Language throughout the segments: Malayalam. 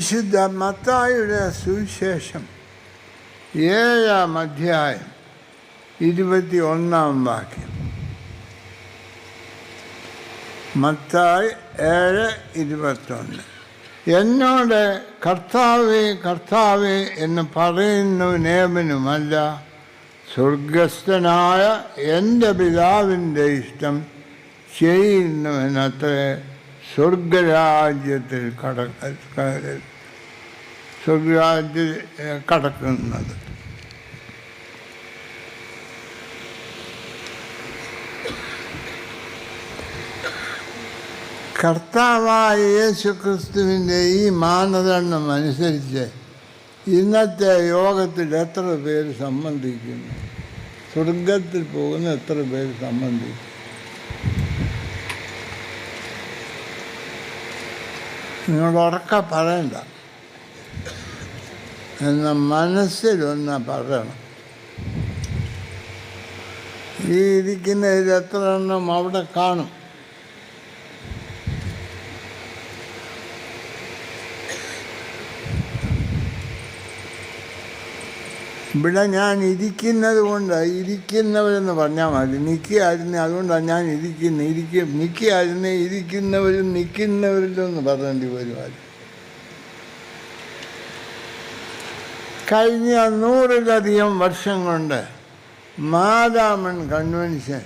വിശുദ്ധ മത്തായിയുടെ സുവിശേഷം 7-ാം അധ്യായം 21-ാം വാക്യം. മത്തായി 7:21. എന്നോട് കർത്താവേ കർത്താവേ എന്ന് പറയുന്നവനേവനുമല്ല, സ്വർഗസ്ഥനായ എൻ്റെ പിതാവിൻ്റെ ഇഷ്ടം ചെയ്യുന്നവനത്രേ സ്വർഗരാജ്യത്തിൽ കടക്കുന്നത്. കർത്താവായ യേശു ക്രിസ്തുവിൻ്റെ ഈ മാനദണ്ഡം അനുസരിച്ച് ഇന്നത്തെ യോഗത്തിൽ എത്ര പേര് സംബന്ധിക്കുന്നു? സ്വർഗത്തിൽ പോകുന്ന എത്ര പേര് സംബന്ധിക്കും? നിങ്ങൾ ഉറക്കെ പറയണ്ട, എന്ന മനസ്സിലൊന്ന് പറയണം. ഈ ഇരിക്കുന്നതിൽ എത്ര എണ്ണം അവിടെ കാണും? ഇവിടെ ഞാൻ ഇരിക്കുന്നത് കൊണ്ട് ഇരിക്കുന്നവരെന്ന് പറഞ്ഞാൽ മതി. നിൽക്കുകയായിരുന്നേ അതുകൊണ്ടാണ് ഞാൻ നിൽക്കുകയായിരുന്നേ ഇരിക്കുന്നവരും നിൽക്കുന്നവരിലെന്ന് പറയേണ്ടി വരുമായിരുന്നു. കഴിഞ്ഞ 100-ലധികം വർഷം കൊണ്ട് മാതാമൻ കൺവെൻഷൻ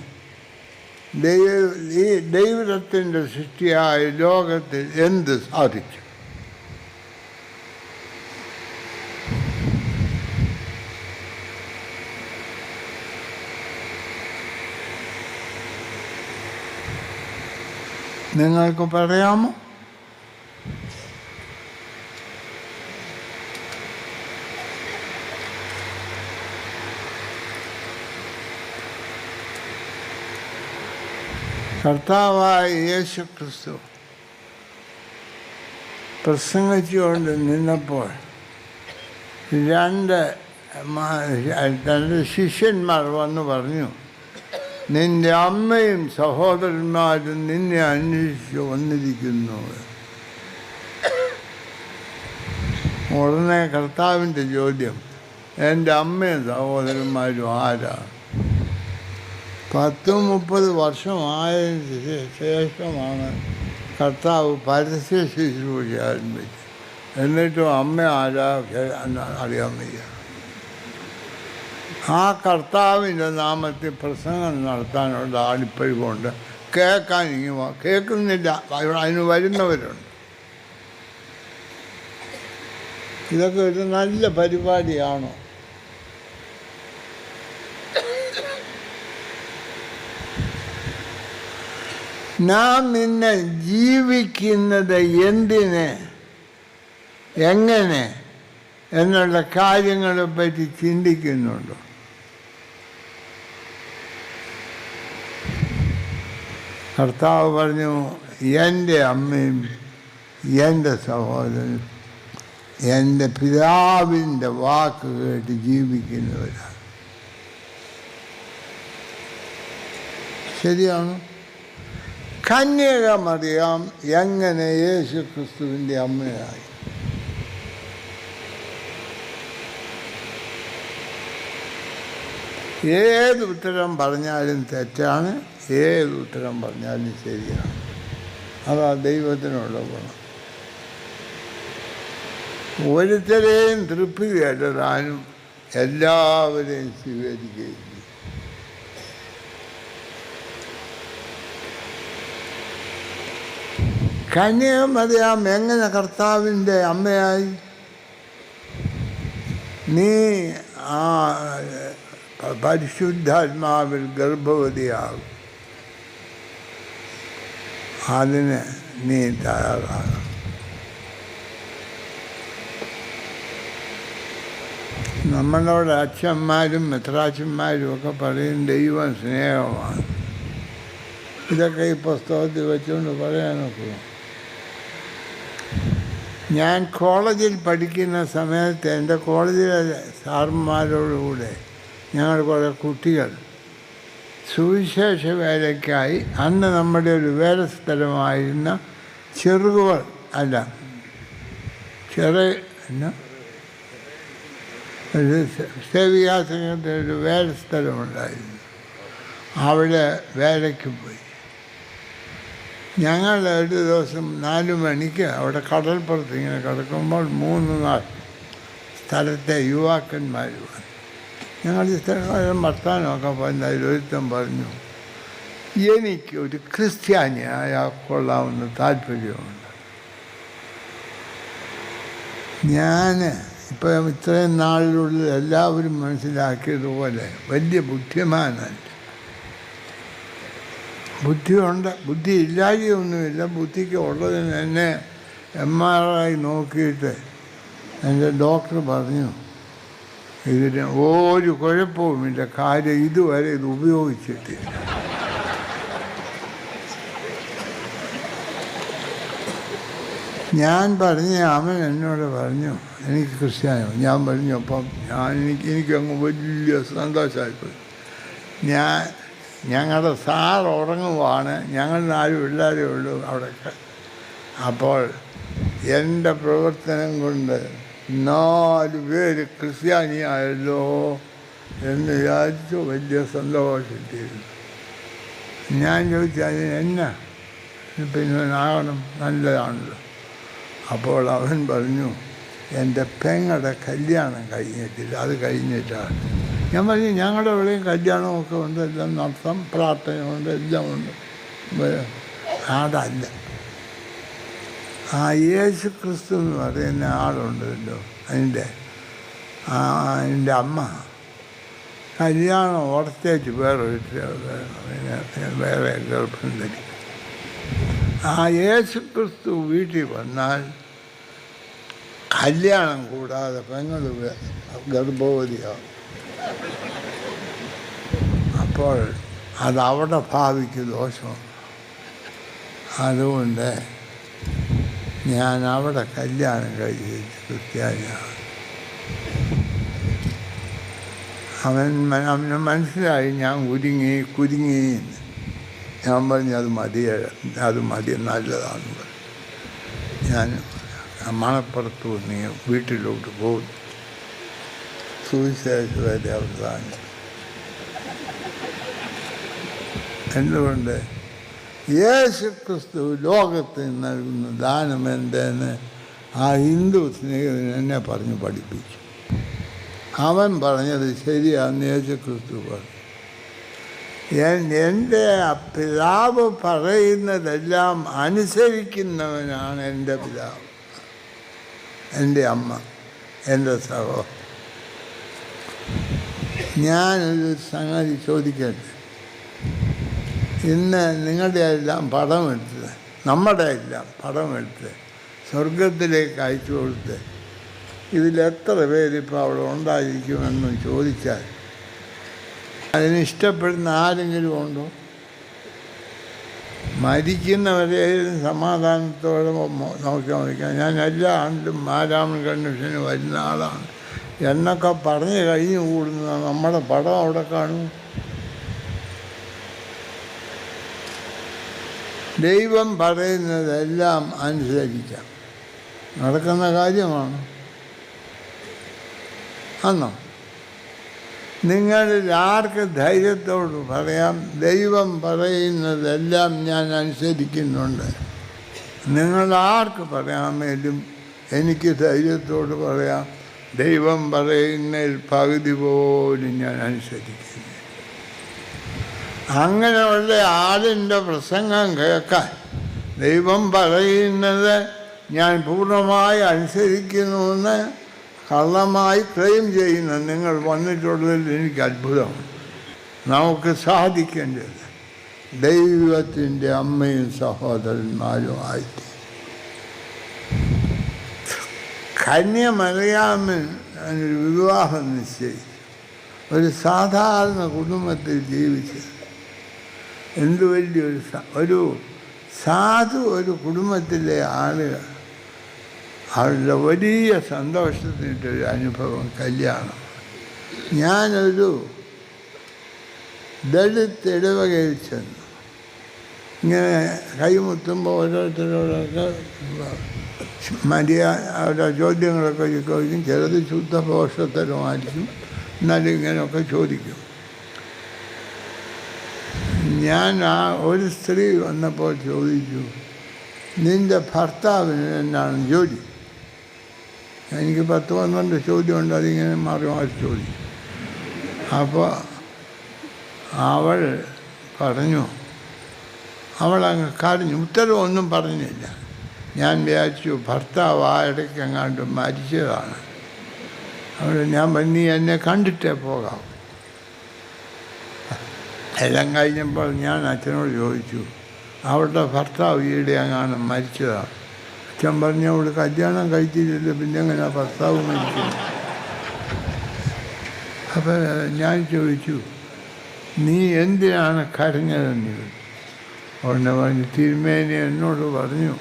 ദൈവത്തിൻ്റെ സൃഷ്ടിയായ ലോകത്തിൽ എന്ത് സാധിച്ചു? നിങ്ങൾക്ക് പറയാമോ? കർത്താവായ യേശു ക്രിസ്തു പ്രസംഗിച്ചുകൊണ്ട് നിന്നപ്പോൾ രണ്ട് ശിഷ്യന്മാർ വന്ന് പറഞ്ഞു, നിന്റെ അമ്മയും സഹോദരന്മാരും നിന്നെ അന്വേഷിച്ച് വന്നിരിക്കുന്നു. ഉടനെ കർത്താവിൻ്റെ ചോദ്യം, എൻ്റെ അമ്മയും സഹോദരന്മാരും ആരാണ്? 10-30 വർഷമായതിന് ശേഷമാണ് കർത്താവ് പരസ്യ ശുശ്രൂഷ ആരംഭിച്ചത്. എന്നിട്ടും അമ്മ ആരാ അറിയാൻ വയ്യ. ആ കർത്താവിൻ്റെ നാമത്തിൽ പ്രസംഗം നടത്താനുള്ള ആളിപ്പഴിവുണ്ട്. കേൾക്കുന്നില്ല, അതിന് വരുന്നവരുണ്ട്. ഇതൊക്കെ ഒരു നല്ല പരിപാടിയാണോ? നാം നിന്നെ ജീവിക്കുന്നത് എന്തിന്, എങ്ങനെ എന്നുള്ള കാര്യങ്ങളെ പറ്റി ചിന്തിക്കുന്നുണ്ടോ? കർത്താവ് പറഞ്ഞു, എൻ്റെ അമ്മയും എൻ്റെ സഹോദരനും എൻ്റെ പിതാവിൻ്റെ വാക്ക് കേട്ട് ജീവിക്കുന്നവരാണ്. ശരിയാണ്. കന്യക മറിയാം എങ്ങനെ യേശു ക്രിസ്തുവിൻ്റെ അമ്മയായി? ഏത് ഉത്തരം പറഞ്ഞാലും തെറ്റാണ്, ഏത് ഉത്തരം പറഞ്ഞാലും ശരിയാണ്. അതാ ദൈവത്തിനുള്ള ഗുണം. ഒരുത്തരെയും തൃപ്തി കേട്ടതാനും എല്ലാവരെയും സ്വീകരിക്കുകയും. കന്യാമറിയാം എങ്ങനെ കർത്താവിൻ്റെ അമ്മയായി? നീ ആ പരിശുദ്ധാത്മാവിൽ ഗർഭവതിയാകും. അതിന് നീ തയ്യാറാകണം. നമ്മളോട് അച്ഛന്മാരും മെത്രാച്ചന്മാരും ഒക്കെ പറയും ദൈവം സ്നേഹമാണ്. ഇതൊക്കെ ഈ പുസ്തകത്തിൽ വെച്ചുകൊണ്ട് പറയാനൊക്കെ. ഞാൻ കോളേജിൽ പഠിക്കുന്ന സമയത്ത് എൻ്റെ കോളേജിലെ സാറന്മാരോടുകൂടെ ഞങ്ങൾ കുറേ കുട്ടികൾ സുവിശേഷ വേലയ്ക്കായി, അന്ന് നമ്മുടെ ഒരു വേല സ്ഥലമായിരുന്ന ചെറുകുവൾ എന്നാ ഒരു സേവികാസംഘത്തിൽ ഒരു വേല സ്ഥലമുണ്ടായിരുന്നു. അവിടെ വേലയ്ക്ക് പോയി. ഞങ്ങൾ ഒരു ദിവസം 4 മണിക്ക് അവിടെ കടൽപ്പുറത്ത് ഇങ്ങനെ കിടക്കുമ്പോൾ 3-4 സ്ഥലത്തെ യുവാക്കന്മാർ വന്നു. ഞങ്ങൾ വർത്താനമൊക്കെ പറഞ്ഞാൽ ഒരുത്തം പറഞ്ഞു, എനിക്ക് ഒരു ക്രിസ്ത്യാനിയായാൽ കൊള്ളാവുന്ന താല്പര്യമുണ്ട്. ഞാൻ ഇപ്പം ഇത്രയും നാളിലുള്ളിൽ എല്ലാവരും മനസ്സിലാക്കിയതുപോലെ വലിയ ബുദ്ധിമാനല്ല. ബുദ്ധിയുണ്ട്, ബുദ്ധി ഇല്ലാതെയൊന്നുമില്ല. ബുദ്ധിക്ക് ഉള്ളതിന് എന്നെ MRI നോക്കിയിട്ട് എൻ്റെ ഡോക്ടർ പറഞ്ഞു, ഇതിന് ഒരു കുഴപ്പവുമില്ല, കാര്യം ഇതുവരെ ഇത് ഉപയോഗിച്ചിട്ടില്ല. ഞാൻ അവൻ എന്നോട് പറഞ്ഞു എനിക്ക് ക്രിസ്ത്യാനോ. ഞാൻ പറഞ്ഞു, അപ്പം എനിക്കങ്ങ് വലിയ സന്തോഷമായിപ്പോയി. ഞങ്ങളുടെ സാർ ഉറങ്ങുവാണ്, ഞങ്ങൾ 4 പിള്ളേരേ ഉള്ളൂ അവിടെയൊക്കെ. അപ്പോൾ എൻ്റെ പ്രവർത്തനം കൊണ്ട് 4 പേര് ക്രിസ്ത്യാനിയായല്ലോ എന്ന് വിചാരിച്ചു വലിയ സന്തോഷിച്ചിരുന്നു. ഞാൻ ചോദിച്ചു, അതിന് എന്നാ പിന്നെ ആകണം, നല്ലതാണല്ലോ. അപ്പോൾ അവൻ പറഞ്ഞു, എൻ്റെ പെങ്ങളുടെ കല്യാണം കഴിഞ്ഞിട്ടില്ല, അത് കഴിഞ്ഞിട്ടാണ്. ഞാൻ പറഞ്ഞു, ഞങ്ങളുടെ ഇവിടെയും കല്യാണമൊക്കെ ഉണ്ട്, എല്ലാം നടത്താം, പ്രാർത്ഥനയുണ്ട്, എല്ലാം ഉണ്ട്. അതല്ല, ആ യേശു ക്രിസ്തു എന്ന് പറയുന്ന ആളുണ്ടല്ലോ, അതിൻ്റെ അമ്മ കല്യാണം ഓർത്തേച്ച് വേറെ ഗർഭം ധരിക്കും. ആ യേശു ക്രിസ്തു വീട്ടിൽ വന്നാൽ കല്യാണം കൂടാതെ പെങ്ങൾ ഗർഭവതിയാവും. അപ്പോൾ അതവിടെ ഭാവിക്ക് ദോഷമാണ്. അതുകൊണ്ട് ഞാൻ അവിടെ കല്യാണം കഴിച്ചിട്ട് ക്രിസ്ത്യാനിയാണ്. അവന് മനസ്സിലായി ഞാൻ കുരുങ്ങി. ഞാൻ പറഞ്ഞു, അത് മതി, നല്ലതാണെന്ന് പറഞ്ഞു. ഞാൻ മണപ്പുറത്ത് വന്ന് വീട്ടിലോട്ട് പോകും. സുവിശേഷ വരെ അവസാനം. എന്തുകൊണ്ട്? യേശു ക്രിസ്തു ലോകത്തിന് നൽകുന്ന ദാനം എന്തെന്ന് ആ ഹിന്ദു സ്നേഹിതൻ എന്നെ പറഞ്ഞ് പഠിപ്പിച്ചു. അവൻ പറഞ്ഞത് ശരിയാണെന്ന് യേശു ക്രിസ്തു പറഞ്ഞു. എൻ്റെ പിതാവ് പറയുന്നതെല്ലാം അനുസരിക്കുന്നവനാണ് എൻ്റെ പിതാവ്, എൻ്റെ അമ്മ, എൻ്റെ സഹോദരൻ. ഞാനൊരു സംഗതി ചോദിക്കട്ടെ. ഇന്ന് നിങ്ങളുടെ എല്ലാം പടമെടുത്ത്, നമ്മുടെ എല്ലാം പടമെടുത്ത് സ്വർഗത്തിലേക്ക് അയച്ചു കൊടുത്ത് ഇതിലെത്ര പേരിപ്പോൾ അവിടെ ഉണ്ടായിരിക്കുമെന്ന് ചോദിച്ചാൽ അതിനിഷ്ടപ്പെടുന്ന ആരെങ്കിലും ഉണ്ടോ? മരിക്കുന്നവരെയും സമാധാനത്തോടെ നോക്കാം. ഞാൻ എല്ലാ ആണ്ടിലും മാരാമൺ കൺവെൻഷന് വരുന്ന ആളാണ് എന്നൊക്കെ പറഞ്ഞ് കഴിഞ്ഞു കൂടുന്ന നമ്മുടെ പടം അവിടെ കാണും. ദൈവം പറയുന്നതെല്ലാം അനുസരിക്കാം. നടക്കുന്ന കാര്യമാണ്. അന്നോ നിങ്ങളിൽ ആർക്ക് ധൈര്യത്തോട് പറയാം, ദൈവം പറയുന്നതെല്ലാം ഞാൻ അനുസരിക്കുന്നുണ്ട്? നിങ്ങൾ ആർക്ക് പറയാമേലും എനിക്ക് ധൈര്യത്തോട് പറയാം, ദൈവം പറയുന്നതിൽ പകുതി പോലും ഞാൻ അനുസരിക്കുന്നു. അങ്ങനെയുള്ള ആളിൻ്റെ പ്രസംഗം കേൾക്കാൻ ദൈവം പറയുന്നത് ഞാൻ പൂർണ്ണമായി അനുസരിക്കുന്നുവെന്ന് കള്ളമായി ക്ലെയിം ചെയ്യുന്ന നിങ്ങൾ വന്നിട്ടുള്ളതിൽ എനിക്ക് അത്ഭുതമാണ്. നമുക്ക് സാധിക്കേണ്ടത് ദൈവത്തിൻ്റെ അമ്മയും സഹോദരന്മാരും ആയിട്ട്. കന്യമറിയാമൻ ഒരു വിവാഹം നിശ്ചയിച്ചു. ഒരു സാധാരണ കുടുംബത്തിൽ ജീവിച്ച് എന്ത് വലിയൊരു സാധു ഒരു കുടുംബത്തിലെ ആളുകൾ അവരുടെ വലിയ സന്തോഷത്തിൻ്റെ അനുഭവം കല്യാണം. ഞാനൊരു ദളിത് ഇടവകയിൽ ചെന്നു. ഇങ്ങനെ കൈമുത്തുമ്പോൾ ഓരോരുത്തരോടൊക്കെ അവരുടെ ചോദ്യങ്ങളൊക്കെ ചോദിക്കും. ചിലത് ശുദ്ധപോഷത്തരമായിരിക്കും, എന്നാലും ഇങ്ങനെയൊക്കെ ചോദിക്കും. ഞാൻ ഒരു സ്ത്രീ വന്നപ്പോൾ ചോദിച്ചു, നിൻ്റെ ഭർത്താവിന് എന്നാണ് ജോലി? എനിക്ക് 10-12 ചോദ്യമുണ്ട്, അതിങ്ങനെ മാറി മാറി ചോദിക്കും. അപ്പോൾ അവൾ പറഞ്ഞു, അവളങ്ങ് കരഞ്ഞു, ഉത്തരവൊന്നും പറഞ്ഞില്ല. ഞാൻ വിചാരിച്ചു ഭർത്താവ് ആ ഇടയ്ക്കെങ്ങാണ്ട് മരിച്ചതാണ്. ഞാൻ നീ എന്നെ കണ്ടിട്ടേ പോകാം. എല്ലാം കഴിഞ്ഞപ്പോൾ ഞാൻ അച്ഛനോട് ചോദിച്ചു, അവളുടെ ഭർത്താവ് ഈയിടെ അങ്ങാണ് മരിച്ചതാണ്. അച്ഛൻ പറഞ്ഞു, അവൾ കല്യാണം കഴിച്ചിട്ടില്ല, പിന്നെ എങ്ങനെ ഭർത്താവ് മരിക്കുന്നു? അപ്പം ഞാൻ ചോദിച്ചു, നീ എന്തിനാണ് കരഞ്ഞതെന്ന് ചോദിച്ചു. ഉടനെ പറഞ്ഞു, തിരുമേനി എന്നോട് പറഞ്ഞു,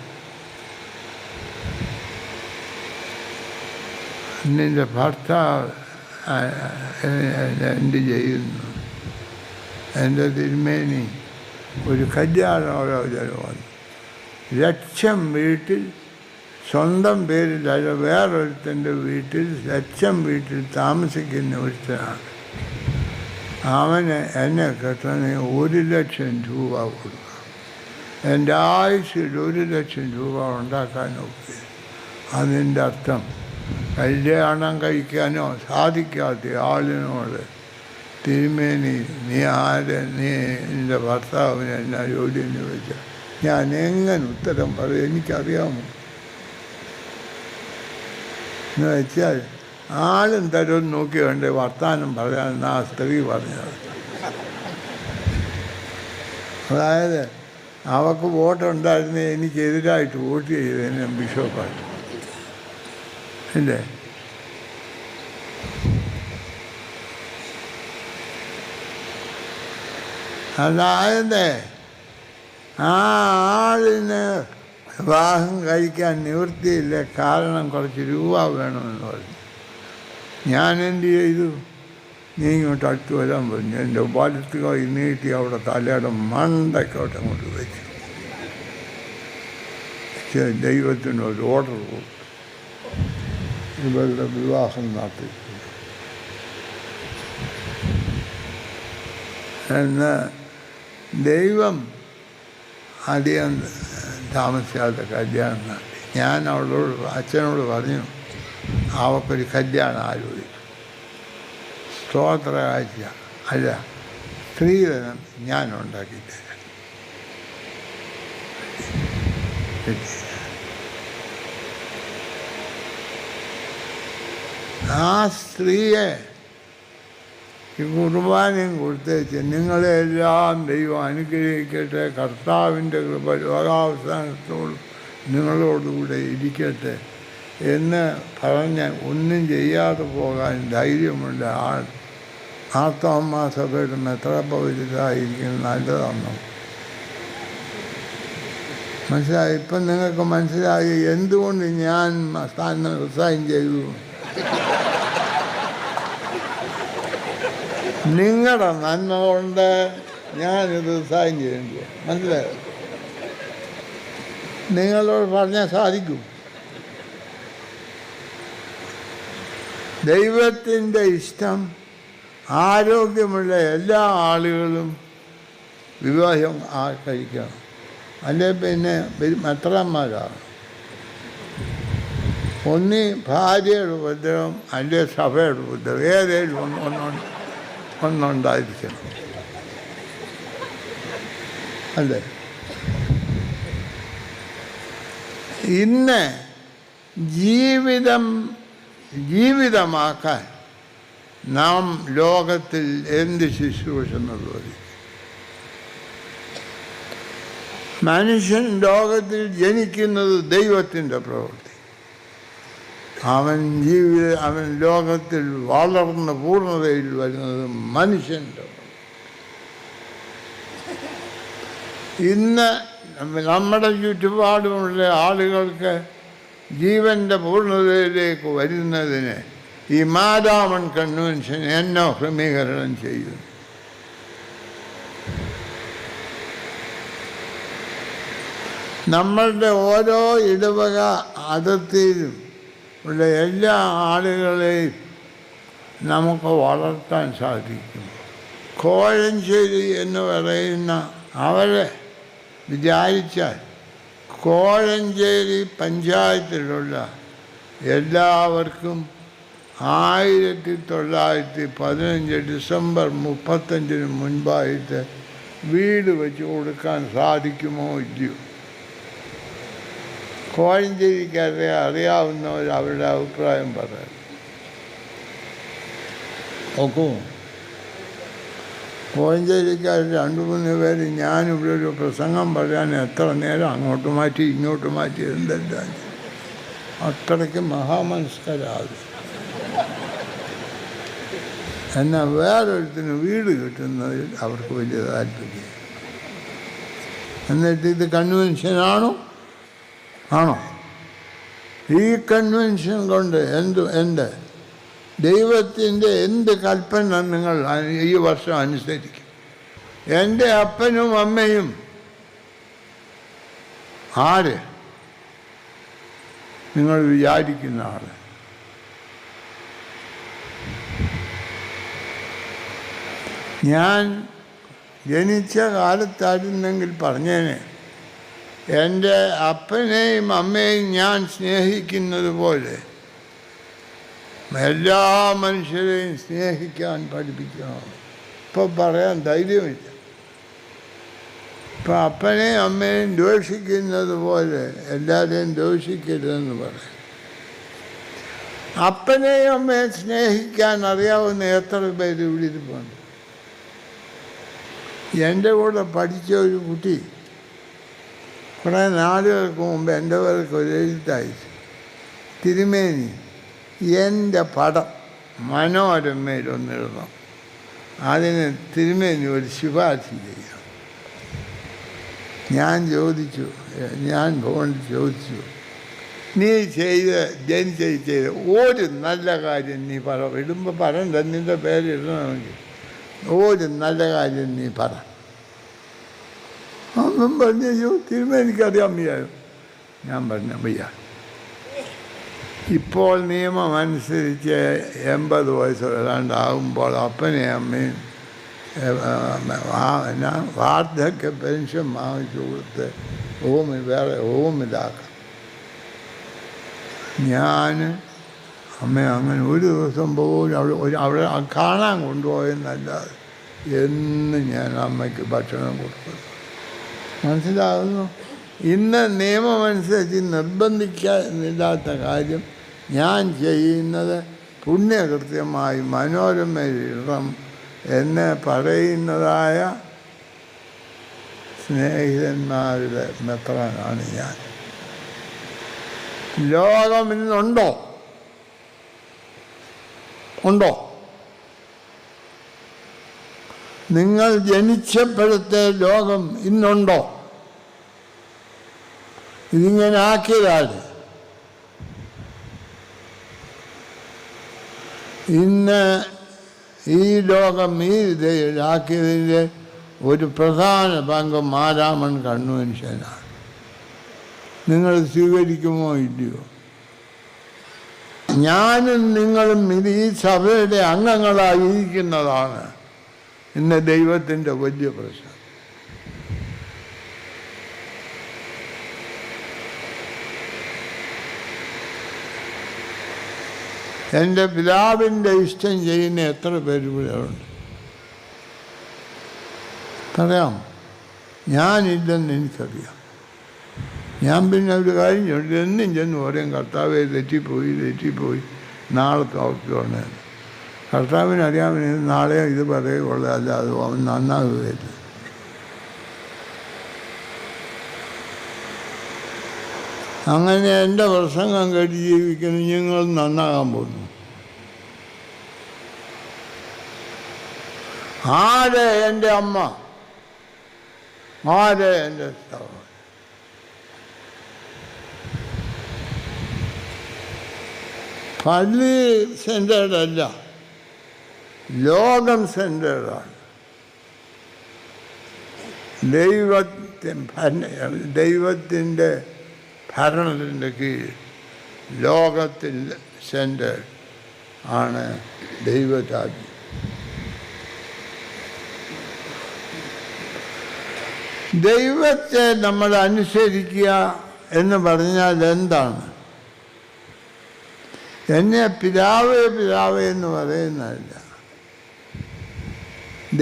നിൻ്റെ ഭർത്താവ് എന്ത് ചെയ്യുന്നു? എൻ്റെ തിരുമേനി ഒരു കല്യാണോലോചന വന്നു. 1,00,000 വീട്ടിൽ, സ്വന്തം പേരിലല്ല വേറൊരുത്തൻ്റെ വീട്ടിൽ, 1,00,000 വീട്ടിൽ താമസിക്കുന്ന ഒരുത്തനാണ്. അവന് എന്നെ കെട്ടണേ 1,00,000 രൂപ കൊടുക്കണം. എൻ്റെ ആയുസ്സിൽ 1,00,000 രൂപ ഉണ്ടാക്കാൻ നോക്കി. അതിൻ്റെ അർത്ഥം കല്യാണം കഴിക്കാനോ സാധിക്കാത്ത ആളിനോട് തിരുമേനി നീ നിൻ്റെ ഭർത്താവിന് എന്നാ ജോലി എന്ന് ചോദിച്ചാൽ ഞാൻ എങ്ങനെ ഉത്തരം പറയും? എനിക്കറിയാമോ എന്ന് വെച്ചാൽ ആളും തരം നോക്കി വേണ്ടേ വർത്താനം പറയാമെന്ന് ആ സ്ത്രീ പറഞ്ഞത്. അതായത് അവൾക്ക് വോട്ടുണ്ടായിരുന്നേ എനിക്കെതിരായിട്ട് വോട്ട് ചെയ്തതിന് ബിഷപ്പായിട്ട് ഇല്ലേ? അതായത് ആ ആളിന് വിവാഹം കഴിക്കാൻ നിവൃത്തിയില്ല, കാരണം കുറച്ച് രൂപ വേണമെന്ന് പറഞ്ഞു. ഞാൻ എന്ത് ചെയ്തു? നീ ഇങ്ങോട്ട് അടുത്ത് വരാൻ പറഞ്ഞു. എൻ്റെ വലത്ത് കൈ നീട്ടി അവിടെ തലയുടെ മണ്ടയ്ക്കോട്ട് അങ്ങോട്ട് വെച്ചു. ദൈവത്തിന് ഒരു ഓർഡർ കൊടുത്തു, ഇവരുടെ വിവാഹം നടത്തി. എന്ന് ദൈവം അധികം താമസിയാതെ കല്യാണം നടത്തി. ഞാൻ അവളോട് അച്ഛനോട് പറഞ്ഞു, അവൾക്കൊരു കല്യാണം ആലോചിച്ചു. സ്തോത്ര കാഴ്ച അല്ല, സ്ത്രീധനം ഞാൻ ഉണ്ടാക്കിത്തരാം. ആ സ്ത്രീയെ ഈ കുർബാനയും കൊടുത്തേച്ച് നിങ്ങളെല്ലാം ദൈവം അനുഗ്രഹിക്കട്ടെ, കർത്താവിൻ്റെ കൃപ ലോകാവസാനത്തോളം നിങ്ങളോടുകൂടെ ഇരിക്കട്ടെ എന്ന് പറഞ്ഞ് ഒന്നും ചെയ്യാതെ പോകാൻ ധൈര്യമുള്ള ആൾ മാർത്തോമാ സഭയുടെ മെത്രാപ്പൊലീത്തായിരിക്കുന്നത് നല്ലതാണോ? മനസ്സിലായി? ഇപ്പം നിങ്ങൾക്ക് മനസ്സിലായി എന്തുകൊണ്ട് ഞാൻ സ്ഥാനം റിസൈൻ ചെയ്തു. നിങ്ങളുടെ നന്മ കൊണ്ട് ഞാനിത് റിസൈൻ ചെയ്യേണ്ടി വരും. മനസ്സിലായോ? നിങ്ങളോട് പറഞ്ഞാൽ സാധിക്കും. ദൈവത്തിൻ്റെ ഇഷ്ടം ആരോഗ്യമുള്ള എല്ലാ ആളുകളും വിവാഹം കഴിക്കണം. അല്ലെ പിന്നെ മെത്രാന്മാരാണ്. ഒന്നി ഭാര്യയുടെ ഉപദ്രവം അല്ലെ സഭയുടെ ഉപദ്രവം, ഏതേലും ഒന്നുണ്ടായിരിക്കണം. അല്ലേ? ഇന്ന് ജീവിതമാക്കാൻ നാം ലോകത്തിൽ എന്ത് ശുശ്രൂഷ നിർവഹിക്കും? മനുഷ്യൻ ലോകത്തിൽ ജനിക്കുന്നത് ദൈവത്തിൻ്റെ പ്രവൃത്തി. അവൻ ലോകത്തിൽ വളർന്ന് പൂർണ്ണതയിൽ വരുന്നത് മനുഷ്യൻ്റെ. ഇന്ന് നമ്മുടെ ചുറ്റുപാടുമുള്ള ആളുകൾക്ക് ജീവൻ്റെ പൂർണ്ണതയിലേക്ക് വരുന്നതിന് ഈ മാരാമൺ കൺവെൻഷൻ എന്നോ ക്രമീകരണം ചെയ്യുന്നു. നമ്മളുടെ ഓരോ ഇടവക അതിർത്തിയിലും ഉള്ള എല്ലാ ആളുകളെയും നമുക്ക് വളർത്താൻ സാധിക്കും. കോഴഞ്ചേരി എന്ന് പറയുന്ന അവരെ വിചാരിച്ചാൽ കോഴഞ്ചേരി പഞ്ചായത്തിലുള്ള എല്ലാവർക്കും 1915 ഡിസംബർ 35 മുൻപായിട്ട് വീട് വെച്ച് കൊടുക്കാൻ സാധിക്കുമോ ഇല്ലയോ? കോഴഞ്ചേരിക്കാരെ അറിയാവുന്നവർ അവരുടെ അഭിപ്രായം പറയാം. നോക്കൂ, കോഴഞ്ചേരിക്കാർ 2-3 പേര് ഞാനിവിടെ ഒരു പ്രസംഗം പറയാൻ എത്ര നേരം അങ്ങോട്ട് മാറ്റി ഇങ്ങോട്ട് മാറ്റി എന്തെല്ലാം അത്രയ്ക്ക് മഹാമനസ്കരാകും. എന്നാൽ വേറൊരുത്തിന് വീട് കിട്ടുന്നതിൽ അവർക്ക് വലിയ താല്പര്യം. എന്നിട്ട് ഇത് കൺവെൻഷനാണോ? ആണോ? ഈ കൺവെൻഷൻ കൊണ്ട് എൻ്റെ ദൈവത്തിൻ്റെ എന്ത് കൽപ്പന നിങ്ങൾ ഈ വർഷം അനുസരിക്കും? എൻ്റെ അപ്പനും അമ്മയും ആര്? നിങ്ങൾ വിചാരിക്കുന്ന ആൾ. ഞാൻ ജനിച്ച കാലത്തായിരുന്നെങ്കിൽ പറഞ്ഞേനെ, എൻ്റെ അപ്പനെയും അമ്മയെയും ഞാൻ സ്നേഹിക്കുന്നത് പോലെ എല്ലാ മനുഷ്യരെയും സ്നേഹിക്കാൻ പഠിപ്പിക്കണം. ഇപ്പോൾ പറയാൻ ധൈര്യമില്ല. ഇപ്പം അപ്പനെയും അമ്മയെയും ദ്വേഷിക്കുന്നത് പോലെ എല്ലാവരെയും ദ്വേഷിക്കരുതെന്ന് പറയും. അപ്പനെയും അമ്മയെ സ്നേഹിക്കാൻ അറിയാവുന്ന എത്ര പേര് ഇവിടെ ഇരിപ്പുണ്ട്? എൻ്റെ കൂടെ പഠിച്ച ഒരു കുട്ടി കുറേ നാളുകൾക്ക് മുമ്പ് എൻ്റെ പേർക്ക് ഒരു എഴുത്തയച്ചു. തിരുമേനി, എൻ്റെ പടം മനോരമയിലൊന്നിടണം, അതിന് തിരുമേനി ഒരു ശുപാർശ ചെയ്യണം. ഞാൻ ഫോണിൽ ചോദിച്ചു, നീ ജനിച്ച ഒരു നല്ല കാര്യം നീ പറ. ഇടുമ്പോൾ പറയണ്ട, നിൻ്റെ പേര് ഇടണമെങ്കിൽ ഒരു നല്ല കാര്യം നീ പറ. ഒന്നും പറഞ്ഞു, തിരുമേനിക്കറിയാൻ വയ്യായോ? ഞാൻ പറഞ്ഞ വയ്യ. ഇപ്പോൾ നിയമം അനുസരിച്ച് 80 വയസ്സ് ഏതാണ്ടാകുമ്പോൾ അപ്പനെയും അമ്മയും വാർദ്ധക്യ പെൻഷൻ വാങ്ങിച്ചു കൊടുത്ത് ഹോമിലാക്കാം. ഞാൻ അമ്മയെ അങ്ങനെ ഒരു ദിവസം പോലും അവിടെ കാണാൻ കൊണ്ടുപോയെന്നല്ലാതെ എന്നും ഞാൻ അമ്മയ്ക്ക് ഭക്ഷണം കൊടുക്കുന്നു. മനസ്സിലാകുന്നു? ഇന്ന് നിയമമനുസരിച്ച് നിർബന്ധിക്കാനില്ലാത്ത കാര്യം ഞാൻ ചെയ്യുന്നത് പുണ്യകൃത്യമായി മനോരമയിലിടണം എന്ന് പറയുന്നതായ സ്നേഹിതന്മാരുടെ മെത്രാനാണ് ഞാൻ. ലോകം ഇന്നുണ്ടോ? ഉണ്ടോ? നിങ്ങൾ ജനിച്ചപ്പോഴത്തെ ലോകം ഇന്നുണ്ടോ? ഇതിങ്ങനെ ആക്കിയതാണ്. ഇന്ന് ഈ ലോകം ഈ ഇതാക്കിയതിൻ്റെ ഒരു പ്രധാന പങ്ക് മാരാമൺ കൺവെൻഷനാണ്. നിങ്ങൾ സ്വീകരിക്കുമോ ഇല്ലയോ? ഞാനും നിങ്ങളും ഈ സഭയുടെ അംഗങ്ങളായിരിക്കുന്നതാണ് ഇന്ന് ദൈവത്തിൻ്റെ വലിയ പ്രശ്നം. എൻ്റെ പിതാവിൻ്റെ ഇഷ്ടം ചെയ്യുന്ന എത്ര പേര് ഇവിടെ ഉണ്ട്? പറയാം. ഞാനില്ലെന്ന് എനിക്കറിയാം. ഞാൻ പിന്നെ ഒരു കാര്യം ചോദിച്ചു, എന്നും ചെന്ന് പറയും, കർത്താവെ തെറ്റിപ്പോയി, നാളെ നോക്കിക്കോണേ. കർത്താവിനറിയാമെന്ന് നാളെ ഇത് പറയുകയുള്ളൂ, അല്ലാതെ അവൻ നന്നാകുകയില്ല. അങ്ങനെ എൻ്റെ പ്രസംഗം കേട്ട് ജീവിക്കുന്ന നിങ്ങൾ നന്നാകാൻ പോകുന്നു. ആരെ എൻ്റെ അമ്മ, ആരെ എൻ്റെ സഹോദരൻ? പള്ളി സെൻറ്റേഡല്ല, ലോകം സെൻറ്റേഡാണ്. ദൈവത്തിൻ്റെ ഭരണത്തിൻ്റെ കീഴിൽ ലോകത്തിൽ സെൻറ്റർ ആണ് ദൈവരാജ്യം. ദൈവത്തെ നമ്മൾ അനുസരിക്കുക എന്ന് പറഞ്ഞാൽ എന്താണ്? എന്നെ പിതാവേ പിതാവേ എന്ന് പറയുന്നതല്ല.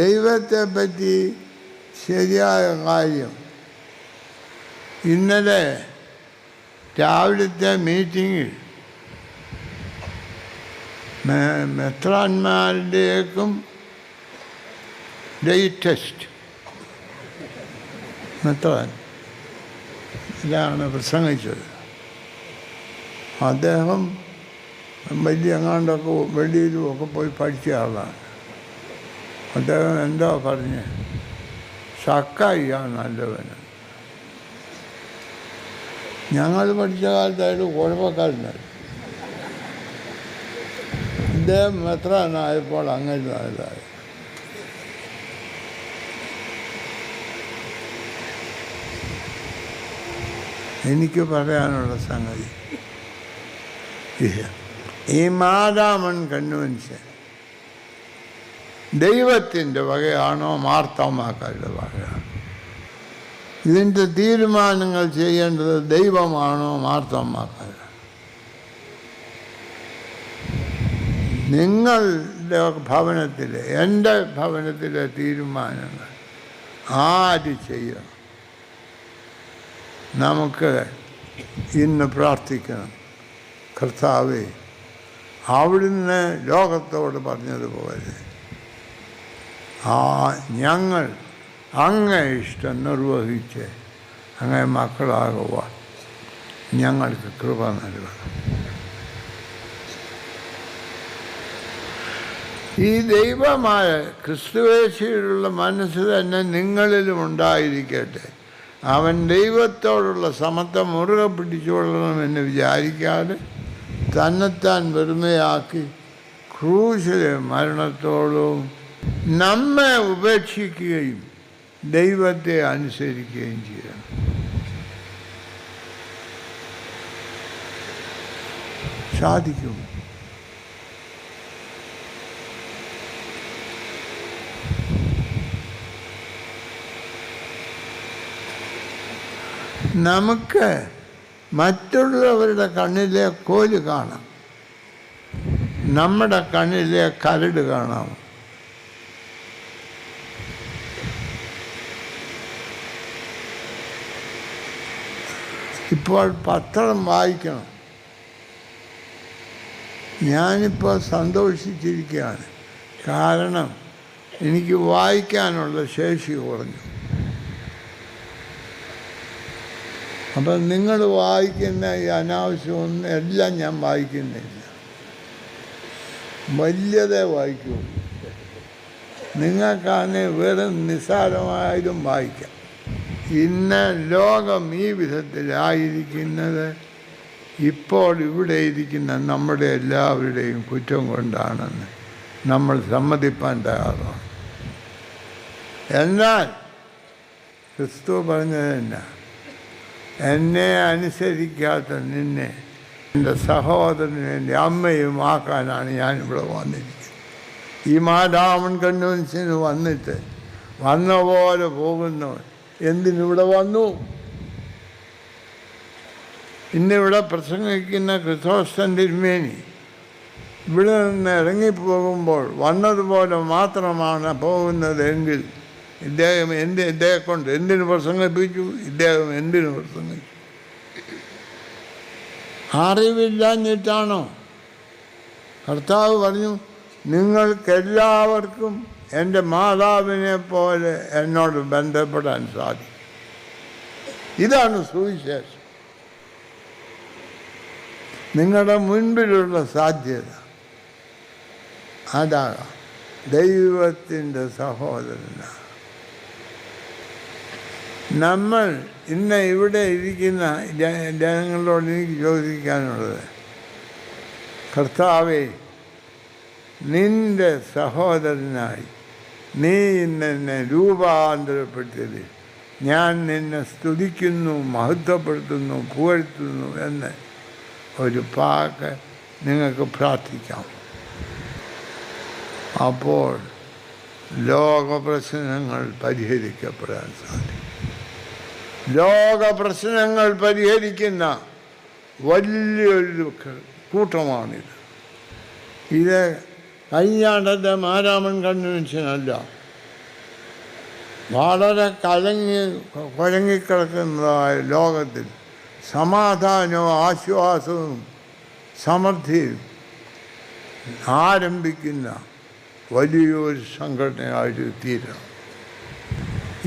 ദൈവത്തെ പറ്റി ശരിയായ കാര്യം ഇന്നലെ രാവിലത്തെ മീറ്റിങ്ങിൽ മെത്രാന്മാരുടെയൊക്കെ ലേറ്റസ്റ്റ് മെത്രാൻ ഇതാണ് പ്രസംഗിച്ചത്. അദ്ദേഹം വലിയ എങ്ങാണ്ടൊക്കെ വെളിയിലുമൊക്കെ പോയി പഠിച്ച ആളാണ്. അദ്ദേഹം എന്താ പറഞ്ഞ് സക്കായിയാണ് നല്ലവന്. ഞങ്ങൾ പഠിച്ച കാലത്തായിട്ട് കുഴപ്പക്കാരനായി. ഇദ്ദേഹം മെത്രാനായപ്പോൾ അങ്ങനെ നല്ലതായി. എനിക്ക് പറയാനുള്ള സംഗതി ഈ മാതാമൺ കൺവെൻഷൻ ദൈവത്തിൻ്റെ വകയാണോ മാർത്തോമാക്കാരുടെ വകയാണോ? ഇതിൻ്റെ തീരുമാനങ്ങൾ ചെയ്യേണ്ടത് ദൈവമാണോ മാർത്തോമാക്കാർ? നിങ്ങളുടെ ഭവനത്തിലെ, എൻ്റെ ഭവനത്തിലെ തീരുമാനങ്ങൾ ആര് ചെയ്യണം? നമുക്ക് ഇന്ന് പ്രാർത്ഥിക്കണം, കർത്താവേ, അവിടുന്ന് ലോകത്തോട് പറഞ്ഞതുപോലെ ഞങ്ങൾ അങ്ങേ ഇഷ്ടം നിർവഹിച്ച് അങ്ങേ മക്കളാകുവാൻ ഞങ്ങൾക്ക് കൃപ നൽകണം. ഈ ദൈവമായ ക്രിസ്തുവേശിയിലുള്ള മനസ്സ് തന്നെ നിങ്ങളിലും ഉണ്ടായിരിക്കട്ടെ. അവൻ ദൈവത്തോടുള്ള സമത്വം മുറുകെ പിടിച്ചുകൊള്ളണമെന്ന് വിചാരിക്കാതെ തന്നെത്താൻ വെറുമയാക്കി ക്രൂശിലെ മരണത്തോടും നമ്മെ ഉപേക്ഷിക്കുകയും ദൈവത്തെ അനുസരിക്കുകയും ചെയ്യണം. സാധിക്കും. നമുക്ക് മറ്റുള്ളവരുടെ കണ്ണിലെ കോല് കാണാം, നമ്മുടെ കണ്ണിലെ കരട് കാണാം. ഇപ്പോൾ പത്രം വായിക്കണം. ഞാനിപ്പോൾ സന്തോഷിച്ചിരിക്കുകയാണ്. കാരണം എനിക്ക് വായിക്കാനുള്ള ശേഷി കുറഞ്ഞു. അപ്പം നിങ്ങൾ വായിക്കുന്ന ഈ അനാവശ്യമൊന്നും എല്ലാം ഞാൻ വായിക്കുന്നില്ല, വലിയതേ വായിക്കൂ. നിങ്ങൾക്കാണ് വെറും നിസ്സാരമായതും വായിക്കാം. ഇന്ന് ലോകം ഈ വിധത്തിലായിരിക്കുന്നത് ഇപ്പോൾ ഇവിടെ ഇരിക്കുന്ന നമ്മുടെ എല്ലാവരുടെയും കുറ്റം കൊണ്ടാണെന്ന് നമ്മൾ സമ്മതിപ്പാൻ തയ്യാറാണ്. എന്നാൽ ക്രിസ്തു പറഞ്ഞത് തന്നെ, എന്നെ അനുസരിക്കാത്ത നിന്നെ എൻ്റെ സഹോദരന് എൻ്റെ അമ്മയും ആക്കാനാണ് ഞാനിവിടെ വന്നിരിക്കുന്നത്. ഈ മാതാമൺ കൺവെൻഷന് വന്നിട്ട് വന്ന പോലെ പോകുന്നവൻ എന്തിനിവിടെ വന്നു? ഇന്നിവിടെ പ്രസംഗിക്കുന്ന ക്രിസ്തോസ്റ്റൻ തിരുമേനി ഇവിടെ നിന്ന് ഇറങ്ങിപ്പോകുമ്പോൾ വന്നതുപോലെ മാത്രമാണ് പോകുന്നതെങ്കിൽ ഇദ്ദേഹം ഇദ്ദേഹം കൊണ്ട് എന്തിനു പ്രസംഗിപ്പിച്ചു? ഇദ്ദേഹം എന്തിനു പ്രസംഗിച്ചു? അറിവില്ലാഞ്ഞിട്ടാണോ? കർത്താവ് പറഞ്ഞു, നിങ്ങൾക്കെല്ലാവർക്കും എൻ്റെ മാതാവിനെ പോലെ എന്നോട് ബന്ധപ്പെടാൻ സാധിക്കും. ഇതാണ് സുവിശേഷം. നിങ്ങളുടെ മുൻപിലുള്ള സാധ്യത അതാകാം. ദൈവത്തിൻ്റെ സഹോദരനാണ്. നമ്മൾ ഇന്ന് ഇവിടെ ഇരിക്കുന്ന ജനങ്ങളോട് എനിക്ക് ചോദിക്കാനുള്ളത്, കർത്താവേ, നിൻ്റെ സഹോദരനായി നീ ഇന്ന് എന്നെ രൂപാന്തരപ്പെടുത്തിയത് ഞാൻ നിന്നെ സ്തുതിക്കുന്നു, മഹത്വപ്പെടുത്തുന്നു, പുകഴ്ത്തുന്നു എന്ന് ഒരു വാക്ക് നിങ്ങൾക്ക് പ്രാർത്ഥിക്കാം. അപ്പോൾ ലോകപ്രശ്നങ്ങൾ പരിഹരിക്കപ്പെടാൻ സാധിക്കും. ലോകപ്രശ്നങ്ങൾ പരിഹരിക്കുന്ന വലിയൊരു കൂട്ടമാണിത്. ഇത് കഴിഞ്ഞാണ്ടത്തെ മാരാമൺ കൺവെൻഷനല്ല, വളരെ കുഴങ്ങിക്കിടക്കുന്നതായ ലോകത്തിൽ സമാധാനവും ആശ്വാസവും സമൃദ്ധിയും ആരംഭിക്കുന്ന വലിയൊരു സംഘടനയായിട്ട് തീരണം.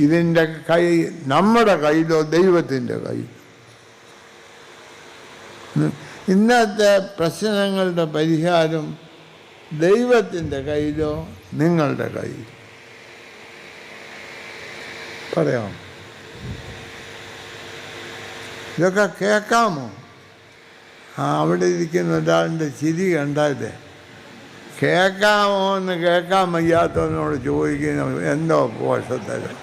ഇതിൻ്റെ കൈ നമ്മുടെ കയ്യിലോ ദൈവത്തിൻ്റെ കയ്യിൽ. ഇന്നത്തെ പ്രശ്നങ്ങളുടെ പരിഹാരം ദൈവത്തിൻ്റെ കയ്യിലോ നിങ്ങളുടെ കയ്യിൽ. പറയാം, ഇതൊക്കെ കേൾക്കാമോ? അവിടെ ഇരിക്കുന്ന ഒരാളുടെ ചിരി കണ്ടാലേ കേൾക്കാമോ എന്ന് കേൾക്കാൻ വയ്യാത്തവനോട് ചോദിക്കുന്നു, എന്തോ പോഷത്തരം.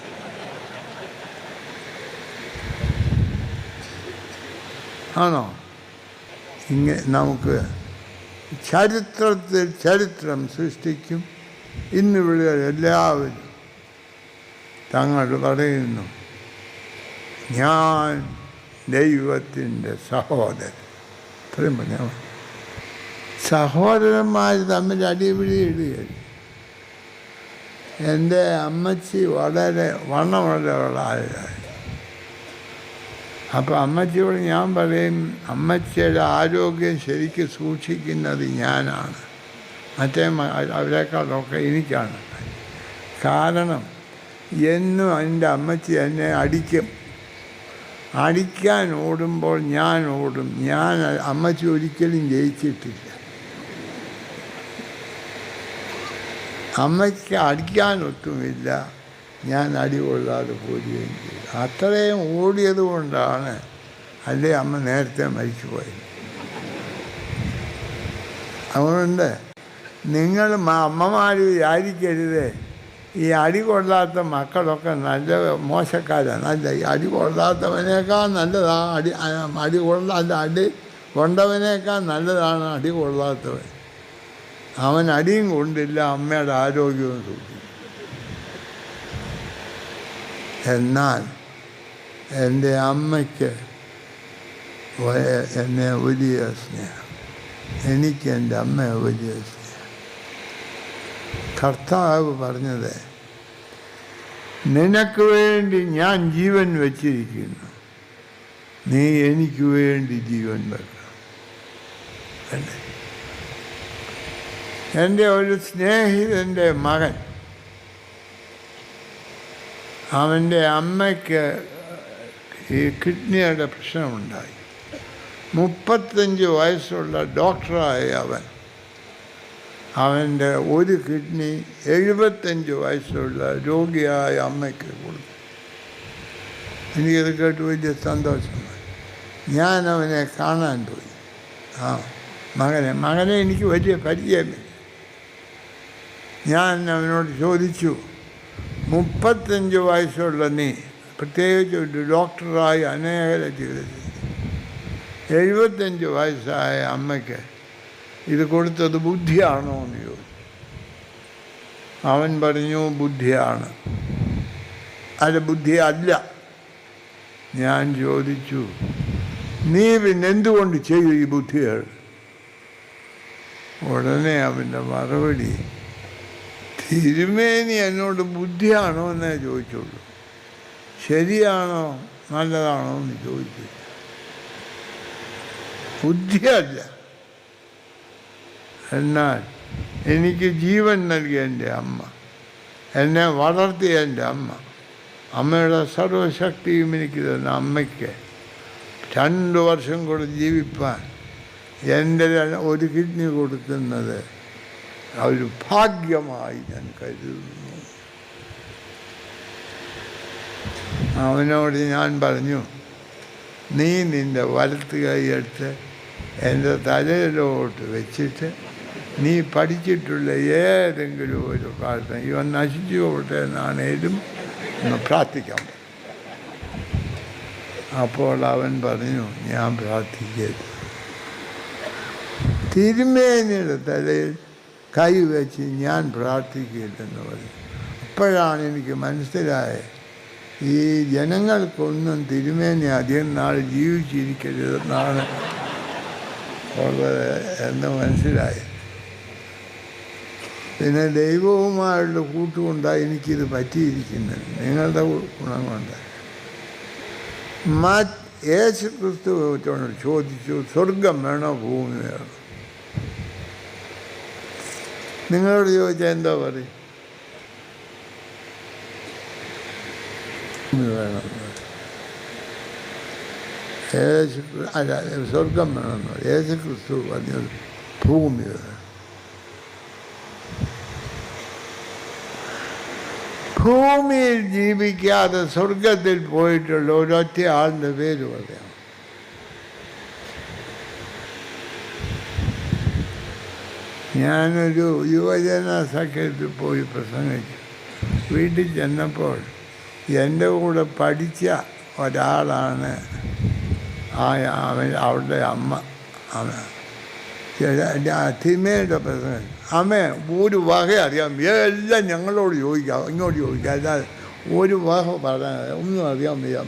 ആണോ? നമുക്ക് ചരിത്രം സൃഷ്ടിക്കും. ഇന്നിവിടെ എല്ലാവരും തങ്ങൾ പറയുന്നു, ഞാൻ ദൈവത്തിൻ്റെ സഹോദരൻ. ഇത്രയും പറഞ്ഞ സഹോദരന്മാർ തമ്മിൽ അടിപിടി ഇടുകയാണ്. എൻ്റെ അമ്മച്ചി വളരെ വണ്ണമുള്ള ആളായി. അപ്പോൾ അമ്മച്ചിയോട് ഞാൻ പറയും, അമ്മച്ചിയുടെ ആരോഗ്യം ശരിക്കും സൂക്ഷിക്കുന്നത് ഞാനാണ്, മറ്റേ അവരെക്കാളൊക്കെ എനിക്കാണ്. കാരണം എന്നും എൻ്റെ അമ്മച്ചി എന്നെ അടിക്കും. അടിക്കാൻ ഓടുമ്പോൾ ഞാൻ ഓടും. അമ്മച്ചി ഒരിക്കലും ജയിച്ചിട്ടില്ല. അമ്മയ്ക്ക് അടിക്കാനൊട്ടുമില്ല, ഞാൻ അടി കൊള്ളാതെ പോരുകയും ചെയ്തു. അത്രയും ഓടിയത് കൊണ്ടാണ്, അല്ലേ അമ്മ നേരത്തെ മരിച്ചുപോയത്. അതുകൊണ്ട് നിങ്ങൾ അമ്മമാർ വിചാരിക്കരുത് ഈ അടി കൊള്ളാത്ത മക്കളൊക്കെ നല്ല മോശക്കാരാണ്. അല്ല, ഈ അടി കൊള്ളാത്തവനേക്കാൾ നല്ലതാണ് അടി കൊണ്ടവനേക്കാൾ നല്ലതാണ് അടി കൊള്ളാത്തവൻ. അവൻ അടിയും കൊണ്ടില്ല, അമ്മയുടെ ആരോഗ്യവും സൂക്ഷിക്കും. എന്നാൽ എൻ്റെ അമ്മയ്ക്ക് എന്നെ വലിയ സ്നേഹം, എനിക്ക് എൻ്റെ അമ്മയെ വലിയ സ്നേഹം. കർത്താവ് പറഞ്ഞത്, നിനക്ക് വേണ്ടി ഞാൻ ജീവൻ വച്ചിരിക്കുന്നു, നീ എനിക്ക് വേണ്ടി ജീവൻ വെക്കണം. എൻ്റെ ഒരു സ്നേഹിതൻ്റെ മകൻ, അവൻ്റെ അമ്മയ്ക്ക് ഈ കിഡ്നിയുടെ പ്രശ്നമുണ്ടായി. 35 വയസ്സുള്ള ഡോക്ടറായ അവൻ്റെ ഒരു കിഡ്നി 75 വയസ്സുള്ള രോഗിയായ അമ്മയ്ക്ക് കൊടുത്തു. എനിക്കത് കേട്ട് വലിയ സന്തോഷമായി. ഞാൻ അവനെ കാണാൻ പോയി. മകനെ എനിക്ക് വലിയ പരിചയമില്ല. ഞാൻ അവനോട് ചോദിച്ചു, 35 വയസ്സുള്ള നീ, പ്രത്യേകിച്ച് ഒരു ഡോക്ടറായി അനേകരെ ജീവിതത്തിൽ, 75 വയസ്സായ അമ്മയ്ക്ക് ഇത് കൊടുത്തത് ബുദ്ധിയാണോ എന്ന് ചോദിച്ചു. അവൻ പറഞ്ഞു, ബുദ്ധിയാണ്. അല്ല, ബുദ്ധിയല്ല. ഞാൻ ചോദിച്ചു, നീ പിന്നെ എന്തുകൊണ്ട് ചെയ്യും ഈ ബുദ്ധികൾ? ഉടനെ അവൻ്റെ മറുപടി, തിരുമേനി എന്നോട് ബുദ്ധിയാണോ എന്നേ ചോദിച്ചുള്ളൂ, ശരിയാണോ നല്ലതാണോ എന്ന് ചോദിച്ചു. ബുദ്ധിയല്ല. എന്നാൽ എനിക്ക് ജീവൻ നൽകിയ എൻ്റെ അമ്മ, എന്നെ വളർത്തിയ എൻ്റെ അമ്മ, അമ്മയുടെ സർവശക്തിയും എനിക്ക് തന്ന അമ്മയ്ക്ക് 2 വർഷം കൂടെ ജീവിപ്പാൻ എൻ്റെ ഒരു കിഡ്നി കൊടുക്കുന്നത് ഒരു ഭാഗ്യമായി ഞാൻ കരുതുന്നു. അവനോട് ഞാൻ പറഞ്ഞു, നീ നിൻ്റെ വലത്ത് കൈയെടുത്ത് എൻ്റെ തലയിലോട്ട് വെച്ചിട്ട് നീ പഠിച്ചിട്ടുള്ള ഏതെങ്കിലും ഒരു പ്രാർത്ഥന, ഇവൻ നശിച്ചു പോട്ടെ എന്നാണേലും ഒന്ന് പ്രാർത്ഥിക്കാം. അപ്പോൾ അവൻ പറഞ്ഞു, ഞാൻ പ്രാർത്ഥിക്കരുത്. തിരുമേനിയുടെ തലയിൽ കൈവച്ച് ഞാൻ പ്രാർത്ഥിക്കരുതെന്ന് പറഞ്ഞു. അപ്പോഴാണ് എനിക്ക് മനസ്സിലായത്, ഈ ജനങ്ങൾക്കൊന്നും തിരുമേനി അധികം നാൾ ജീവിച്ചിരിക്കരുതെന്നാണ് ഉള്ളത് എന്ന് മനസ്സിലായി. പിന്നെ ദൈവവുമായുള്ള കൂട്ടുകൊണ്ടാണ് എനിക്കിത് പറ്റിയിരിക്കുന്നത്, നിങ്ങളുടെ ഗുണം കൊണ്ട്. യേശു ക്രിസ്തുവിനോട് ചോദിച്ചു, സ്വർഗം വേണോ ഭൂമി വേണോ? നിങ്ങളോട് ചോദിച്ചാൽ എന്താ പറയും? വേണം. സ്വർഗം വേണമെന്ന് പറയും. യേശു ക്രിസ്തു പറഞ്ഞത് ഭൂമി വേണം. ഭൂമിയിൽ ജീവിക്കാതെ സ്വർഗത്തിൽ പോയിട്ടുള്ള ഒരൊറ്റ ആളിൻ്റെ പേര് പറയാം. ഞാനൊരു യുവജന സഖ്യത്തിൽ പോയി പ്രസംഗിച്ചു. വീട്ടിൽ ചെന്നപ്പോൾ എൻ്റെ കൂടെ പഠിച്ച ഒരാളാണ് അവളുടെ അമ്മ. തിന്മയുടെ പ്രസംഗം. അമ്മ ഒരു വക അറിയാം, എല്ലാം ഞങ്ങളോട് ചോദിക്കാം, ഇങ്ങോട്ട് ചോദിക്കാം, അല്ലാതെ ഒരു വക പറയാൻ ഒന്നും അറിയാൻ വയ്യ.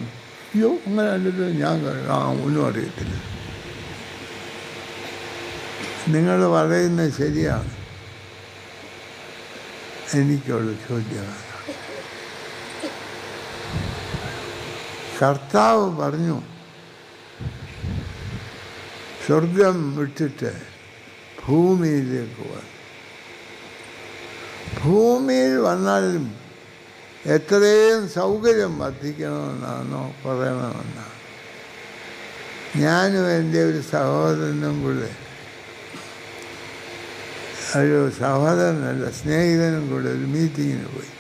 അയ്യോ അങ്ങനെ അല്ലല്ലോ, ഞാൻ ഒന്നും അറിയത്തില്ല. നിങ്ങൾ പറയുന്നത് ശരിയാണ്. എനിക്കുള്ള ചോദ്യമാണ്. കർത്താവ് പറഞ്ഞു, സ്വർഗം വിട്ടിട്ട് ഭൂമിയിലേക്ക് വന്നു. ഭൂമിയിൽ വന്നാലും എത്രയും സൗകര്യം വർദ്ധിക്കണമെന്നാണോ പറയണമെന്നാണ്. ഞാനും എൻ്റെ ഒരു സഹോദരനും കൂടെ, ഒരു സഹോദരനല്ല സ്നേഹിതനും കൂടെ ഒരു മീറ്റിങ്ങിന് പോയി.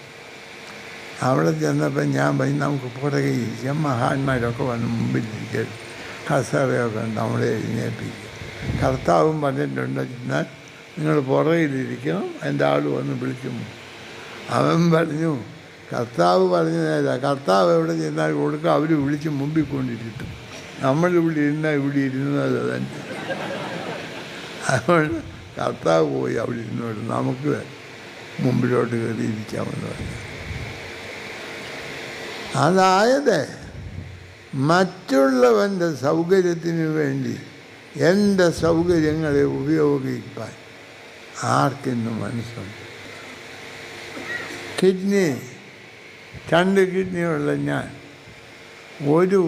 അവിടെ ചെന്നപ്പോൾ ഞാൻ പോയി, നമുക്ക് പുറകെ ഇരിക്കാം, മഹാന്മാരൊക്കെ വന്ന് മുമ്പിലിരിക്കും, കസേരയൊക്കെ ഉണ്ട്, നമ്മളെ എഴുന്നേൽപ്പിക്കും. കർത്താവും പറഞ്ഞിട്ടുണ്ട്, എന്നാൽ നിങ്ങൾ പുറകിലിരിക്കണം, എൻ്റെ ആൾ വന്ന് വിളിക്കും. അവൻ പറഞ്ഞു, കർത്താവ് പറഞ്ഞതല്ല, കർത്താവ് എവിടെ ചെന്നാൽ കൊടുക്കുക, അവർ വിളിച്ച് മുമ്പിൽ കൊണ്ടിരുത്തും. നമ്മളിവിടെ ഇരുന്നാൽ ഇവിടെ ഇരുന്നത് തന്നെ. അതുകൊണ്ട് കർത്താവ് പോയി അവിടെ ഇരുന്നോട്ട് നമുക്ക് മുമ്പിലോട്ട് കയറി ഇരിക്കാമെന്ന് പറഞ്ഞു. അതായത് മറ്റുള്ളവൻ്റെ സൗകര്യത്തിന് വേണ്ടി എൻ്റെ സൗകര്യങ്ങളെ ഉപയോഗിക്കാൻ ആർക്കിന്ന് മനസ്സുണ്ട്? കിഡ്നി, 2 കിഡ്നിയുള്ള ഞാൻ ഒരു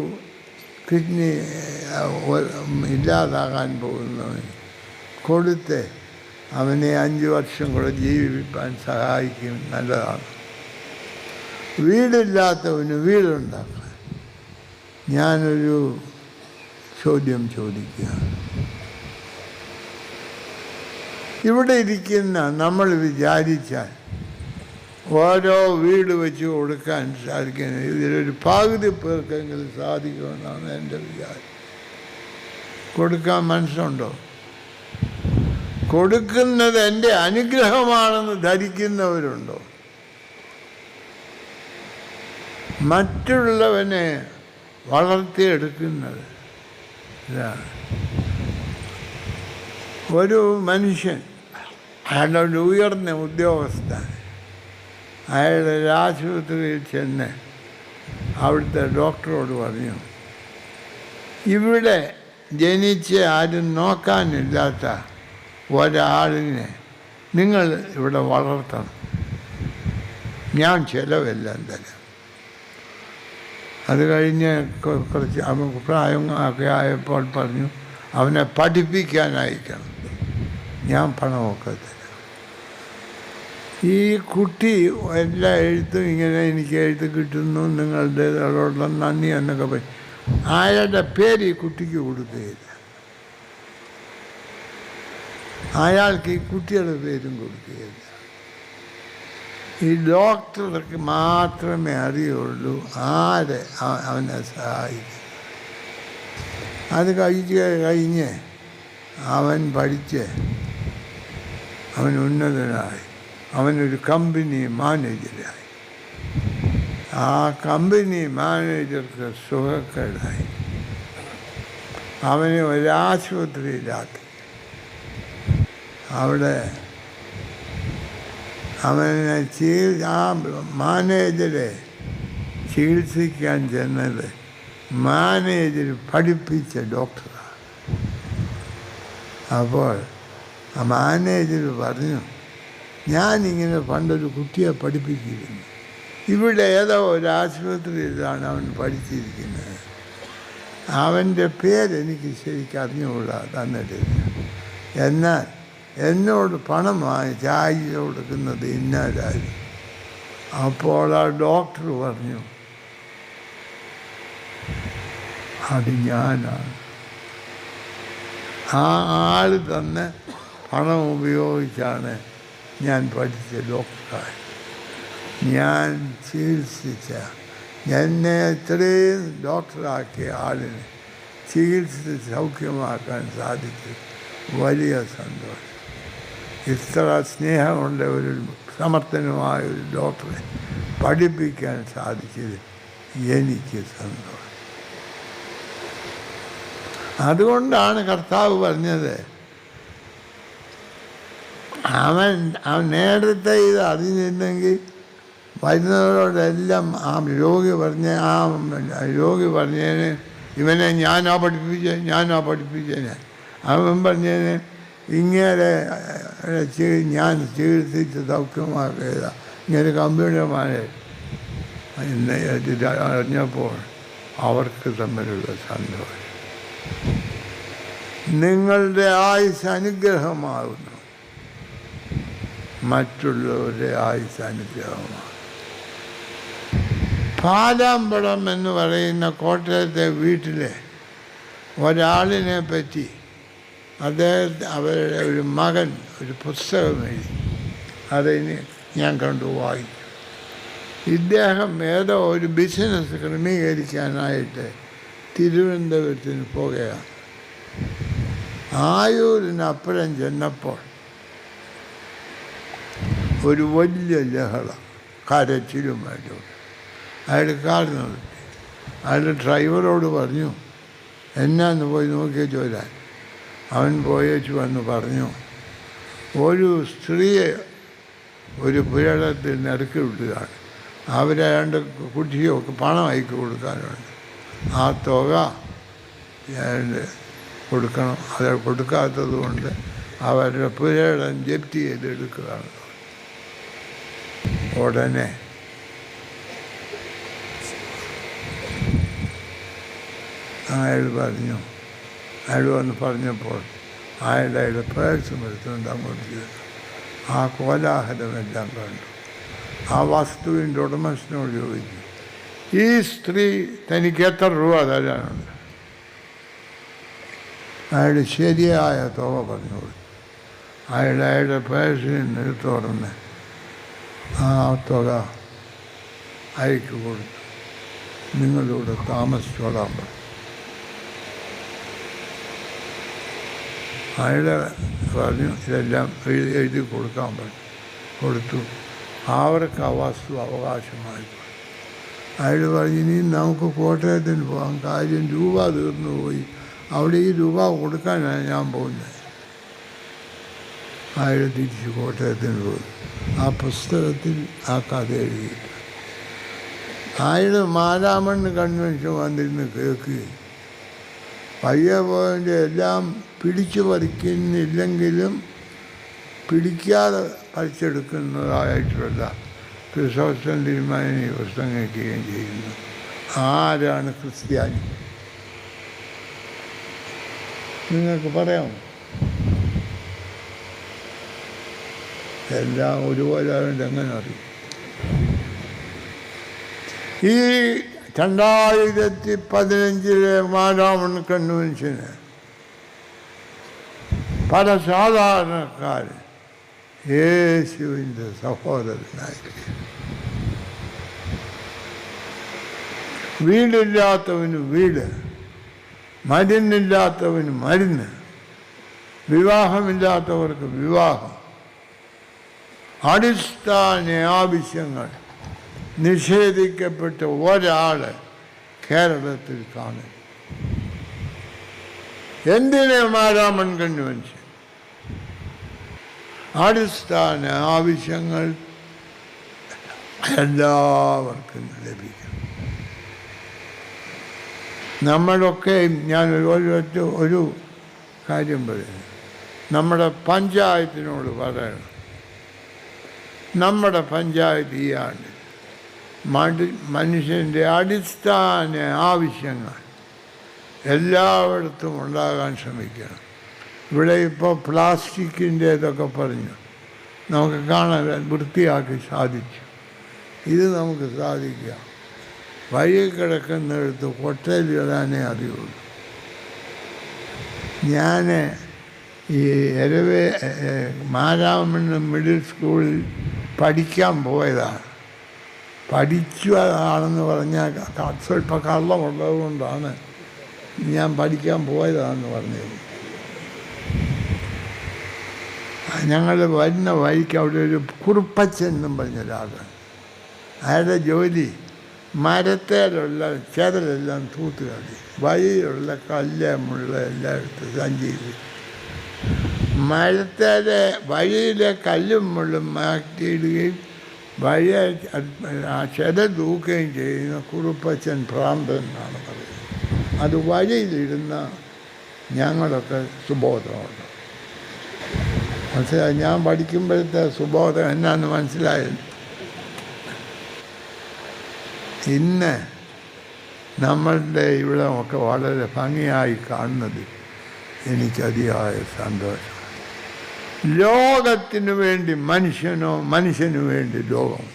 കിഡ്നി ഇല്ലാതാകാൻ പോകുന്നവന് കൊടുത്ത് അവനെ 5 വർഷം കൂടെ ജീവിപ്പാൻ സഹായിക്കും, നല്ലതാണ്. വീടില്ലാത്തവന് വീടുണ്ടാക്കാൻ ഞാനൊരു ചോദ്യം ചോദിക്കുകയാണ്. ഇവിടെ ഇരിക്കുന്ന നമ്മൾ വിചാരിച്ചാൽ ഓരോ വീട് വെച്ച് കൊടുക്കാൻ സാധിക്കുന്നത് ഇതിലൊരു പകുതി പേർക്കെങ്കിലും സാധിക്കുമെന്നാണ് എൻ്റെ വിചാരം. കൊടുക്കാൻ മനസ്സുണ്ടോ? കൊടുക്കുന്നത് എൻ്റെ അനുഗ്രഹമാണെന്ന് ധരിക്കുന്നവരുണ്ടോ? മറ്റുള്ളവനെ വളർത്തിയെടുക്കുന്നത് ഇതാണ്. ഒരു മനുഷ്യൻ, അയാളുടെ ഉയർന്ന ഉദ്യോഗസ്ഥൻ, അയാളുടെ ആശുപത്രിയിൽ ചെന്ന് അവിടുത്തെ ഡോക്ടറോട് പറഞ്ഞു, ഇവിടെ ജനിച്ച് ആരും നോക്കാനില്ലാത്ത ഒരാളിനെ നിങ്ങൾ ഇവിടെ വളർത്തണം, ഞാൻ ചിലവെല്ലാം തരാം. അത് കഴിഞ്ഞ് കുറച്ച് പ്രായമൊക്കെ ആയപ്പോൾ പറഞ്ഞു, അവനെ പഠിപ്പിക്കാൻ അയക്കണം, ഞാൻ പണമൊക്കെ തരാം. ഈ കുട്ടി എല്ലാ എഴുത്തും ഇങ്ങനെ എനിക്ക് എഴുത്ത് കിട്ടുന്നു, നിങ്ങളുടേതോടുള്ള നന്ദി എന്നൊക്കെ പറയും. അയാളുടെ പേര് ഈ കുട്ടിക്ക് കൊടുക്കുകയില്ല, അയാൾക്ക് ഈ കുട്ടിയുടെ പേരും കൊടുക്കുകയില്ല. ഈ ഡോക്ടർക്ക് മാത്രമേ അറിയുള്ളൂ ആരെ അവനെ സഹായിക്കും. അത് കഴിഞ്ഞ് അവൻ പഠിച്ച് അവൻ ഉന്നതനായി, അവനൊരു കമ്പനി മാനേജരായി. ആ കമ്പനി മാനേജർക്ക് സുഖക്കേടായി. അവനെ ഒരാശുപത്രിയിലാക്കി. അവിടെ അവനെ ആ മാനേജരെ ചികിത്സിക്കാൻ ചെന്നത് മാനേജർ പഠിപ്പിച്ച ഡോക്ടറാണ്. അപ്പോൾ ആ മാനേജർ പറഞ്ഞു, ഞാനിങ്ങനെ പണ്ടൊരു കുട്ടിയെ പഠിപ്പിച്ചിരുന്നു, ഇവിടെ ഏതോ ഒരു ആശുപത്രിയിലാണ് അവൻ പഠിച്ചിരിക്കുന്നത്. അവൻ്റെ പേരെനിക്ക് ശരിക്കും അറിഞ്ഞുകൂടാ തന്നിട്ടില്ല. എന്നാൽ എന്നോട് പണം വാങ്ങിച്ച് അയച്ചു കൊടുക്കുന്നത് ഇന്നാരായിരുന്നു. അപ്പോൾ ആ ഡോക്ടർ പറഞ്ഞു, അത് ഞാനാണ്. ആ ആൾ തന്നെ പണം ഉപയോഗിച്ചാണ് ഞാൻ പഠിച്ച ഡോക്ടറായി. ഞാൻ ചികിത്സിച്ച, എന്നെ എത്രയും ഡോക്ടറാക്കിയ ആളിനെ ചികിത്സിച്ച് സൗഖ്യമാക്കാൻ സാധിച്ചു. വലിയ സന്തോഷം. ഇത്ര സ്നേഹമുള്ള ഒരു സമർത്ഥനുമായ ഒരു ഡോക്ടറെ പഠിപ്പിക്കാൻ സാധിച്ചത് എനിക്ക് സന്തോഷം. അതുകൊണ്ടാണ് കർത്താവ് പറഞ്ഞത്, അവൻ നേരത്തെ ഇത് അറിഞ്ഞിരുന്നെങ്കിൽ വരുന്നവരോടെല്ലാം ആ രോഗി പറഞ്ഞതിന് ഇവനെ ഞാനാ പഠിപ്പിച്ചേനെ. അവൻ പറഞ്ഞതിന് ഇങ്ങനെ ഞാൻ ചികിത്സിച്ച് സൗഖ്യമാക്കിയതാ. ഇങ്ങനെ കമ്പ്യൂട്ടർ മാനേജ് അറിഞ്ഞപ്പോൾ അവർക്ക് തമ്മിലുള്ള സന്തോഷം. നിങ്ങളുടെ ആയുസ് അനുഗ്രഹമാകുന്നു, മറ്റുള്ളവരുടെ ആയുസ് അനുഗ്രഹമാണ്. പാലാമ്പടം എന്ന് പറയുന്ന കോട്ടയത്തെ വീട്ടിലെ ഒരാളിനെ പറ്റി അവരുടെ ഒരു മകൻ ഒരു പുസ്തകം എഴുതി. അതിന് ഞാൻ കണ്ടു വായിച്ചു. ഇദ്ദേഹം ഏതോ ഒരു ബിസിനസ് ക്രമീകരിക്കാനായിട്ട് തിരുവനന്തപുരത്തിന് പോകുകയാണ്. ആയൂരിനപ്പുറം ചെന്നപ്പോൾ ഒരു വലിയ ലഹള, കരച്ചിലുമായിട്ട്. അയാൾ കാർ നിർത്തി. അയാൾ ഡ്രൈവറോട് പറഞ്ഞു, എന്നാന്ന് പോയി നോക്കിയേച്ച് വരാൻ. അവൻ പോയേച്ച് വന്ന് പറഞ്ഞു, ഒരു സ്ത്രീയെ ഒരു പുരടത്തിൽ നിരക്കി വിടുകയാണ്. അവരെ രണ്ട് കുട്ടിയൊക്കെ പണം അയക്കി കൊടുക്കാനുണ്ട്. ആ തുക കൊടുക്കണം. അത് കൊടുക്കാത്തത് കൊണ്ട് അവരുടെ പുരടം ജപ്തി ചെയ്തെടുക്കുകയാണ്. ഉടനെ അയാൾ വന്ന് പറഞ്ഞപ്പോൾ അയാളുടെ പേഴ്സും എടുത്തുകൊണ്ട് അങ്ങോട്ട് ചെയ്തു. ആ കോലാഹലമെല്ലാം കണ്ടു. ആ വസ്തുവിൻ്റെ ഉടമസ്ഥനോട് ചോദിച്ചു, ഈ സ്ത്രീ തനിക്ക് എത്ര രൂപ തരാനുണ്ട്? അയാൾ ശരിയായ തുക പറഞ്ഞു കൊടുത്തു. അയാളുടെ പേഴ്സിൽ നിന്ന് തുറന്ന് ആ തുക അയച്ചു കൊടുത്തു. നിങ്ങളിവിടെ താമസിച്ചോളാൻ പറഞ്ഞു. അയാൾ പറഞ്ഞു, ഇതെല്ലാം എഴുതി കൊടുക്കാൻ പറഞ്ഞു. കൊടുത്തു. അവർക്ക് ആ വസ്തു അവകാശമായി. അയാൾ പറഞ്ഞു, ഇനി നമുക്ക് കോട്ടയത്തിന് പോകാം, കാര്യം രൂപ തീർന്നു പോയി, അവിടെ ഈ രൂപ കൊടുക്കാനാണ് ഞാൻ പോകുന്നത്. അയാൾ തിരിച്ച് കോട്ടയത്തിന് പോയി. ആ പുസ്തകത്തിൽ ആ കഥ എഴുതിയിട്ട് അയാൾ മാരാമണ്ണ് കൺവെൻഷൻ വന്നിരുന്ന് കേൾക്കുകയും പയ്യെ പോയിൻ്റെ എല്ലാം പിടിച്ചു പറിക്കുന്നില്ലെങ്കിലും പിടിക്കാതെ പറിച്ചെടുക്കുന്നതായിട്ടുള്ള ക്രിസോസ്റ്റം തിരുമേനി പ്രസംഗിക്കുകയും ചെയ്യുന്നു. ആരാണ് ക്രിസ്ത്യാനി? നിങ്ങൾക്ക് പറയാമോ? എല്ലാം ഒരുപോലെ ആയതുകൊണ്ട് എങ്ങനെ അറിയും? ഈ 2015 മാരാമൺ കൺവെൻഷന് പല സാധാരണക്കാർ യേശുവിൻ്റെ സഹോദരനായിരിക്കും. വീടില്ലാത്തവന് വീട്, മരുന്നില്ലാത്തവന് മരുന്ന്, വിവാഹമില്ലാത്തവർക്ക് വിവാഹം, അടിസ്ഥാന ആവശ്യങ്ങൾ നിഷേധിക്കപ്പെട്ട ഒരാൾ കേരളത്തിൽ കാണും. എന്തിനെ മാരാമൺ കൺവെൻഷൻ? അടിസ്ഥാന ആവശ്യങ്ങൾ എല്ലാവർക്കും ലഭിക്കും. നമ്മളൊക്കെ ഞാൻ ഒരു കാര്യം പറയുന്നു, നമ്മുടെ പഞ്ചായത്തിനോട് പറയണം, നമ്മുടെ പഞ്ചായത്ത് ഈ ആണ്ട് മനുഷ്യൻ്റെ അടിസ്ഥാന ആവശ്യങ്ങൾ എല്ലായിടത്തും ഉണ്ടാകാൻ ശ്രമിക്കണം. ഇവിടെ ഇപ്പോൾ പ്ലാസ്റ്റിക്കിൻ്റെ ഇതൊക്കെ പറഞ്ഞു നമുക്ക് കാണാൻ വൃത്തിയാക്കി സാധിച്ചു. ഇത് നമുക്ക് സാധിക്കുക വഴി കിടക്കുന്നിടത്ത് കൊട്ടയിലിടാനേ അറിയുള്ളൂ. ഞാൻ ഈ മാരാമണ്ണം മിഡിൽ സ്കൂളിൽ പഠിക്കാൻ പോയതാണ്. പഠിച്ചതാണെന്ന് പറഞ്ഞാൽ സ്വല്പം കള്ളമുള്ളത് കൊണ്ടാണ് ഞാൻ പഠിക്കാൻ പോയതാണെന്ന് പറഞ്ഞത്. ഞങ്ങൾ വരുന്ന വഴിക്ക് അവിടെ ഒരു കുറുപ്പച്ചൻ എന്നും പറഞ്ഞൊരാളാണ്. അയാളുടെ ജോലി മരത്തേലുള്ള ചെതലെല്ലാം തൂത്ത് കളി, വഴിയിലുള്ള കല്ല് മുള്ള എല്ലാം എടുത്ത് സഞ്ചിയിൽ മരത്തേലെ വഴിയിലെ കല്ലും മുള്ളും മാറ്റിയിടുകയും വഴി ആ ചെതൽ തൂക്കുകയും ചെയ്യുന്ന കുറുപ്പച്ചൻ ഭ്രാന്തൻ എന്നാണ് പറയുന്നത്. അത് വഴിയിലിരുന്ന ഞങ്ങളൊക്കെ സുബോധമുണ്ട്. മനസ്സിലായി? ഞാൻ പഠിക്കുമ്പോഴത്തെ സുബോധം എന്നാന്ന് മനസ്സിലായത്. ഇന്ന് നമ്മളുടെ ഇവിടെ ഒക്കെ വളരെ ഭംഗിയായി കാണുന്നത് എനിക്കതിയായ സന്തോഷം. ലോകത്തിനു വേണ്ടി മനുഷ്യനോ മനുഷ്യനു വേണ്ടി ലോകം.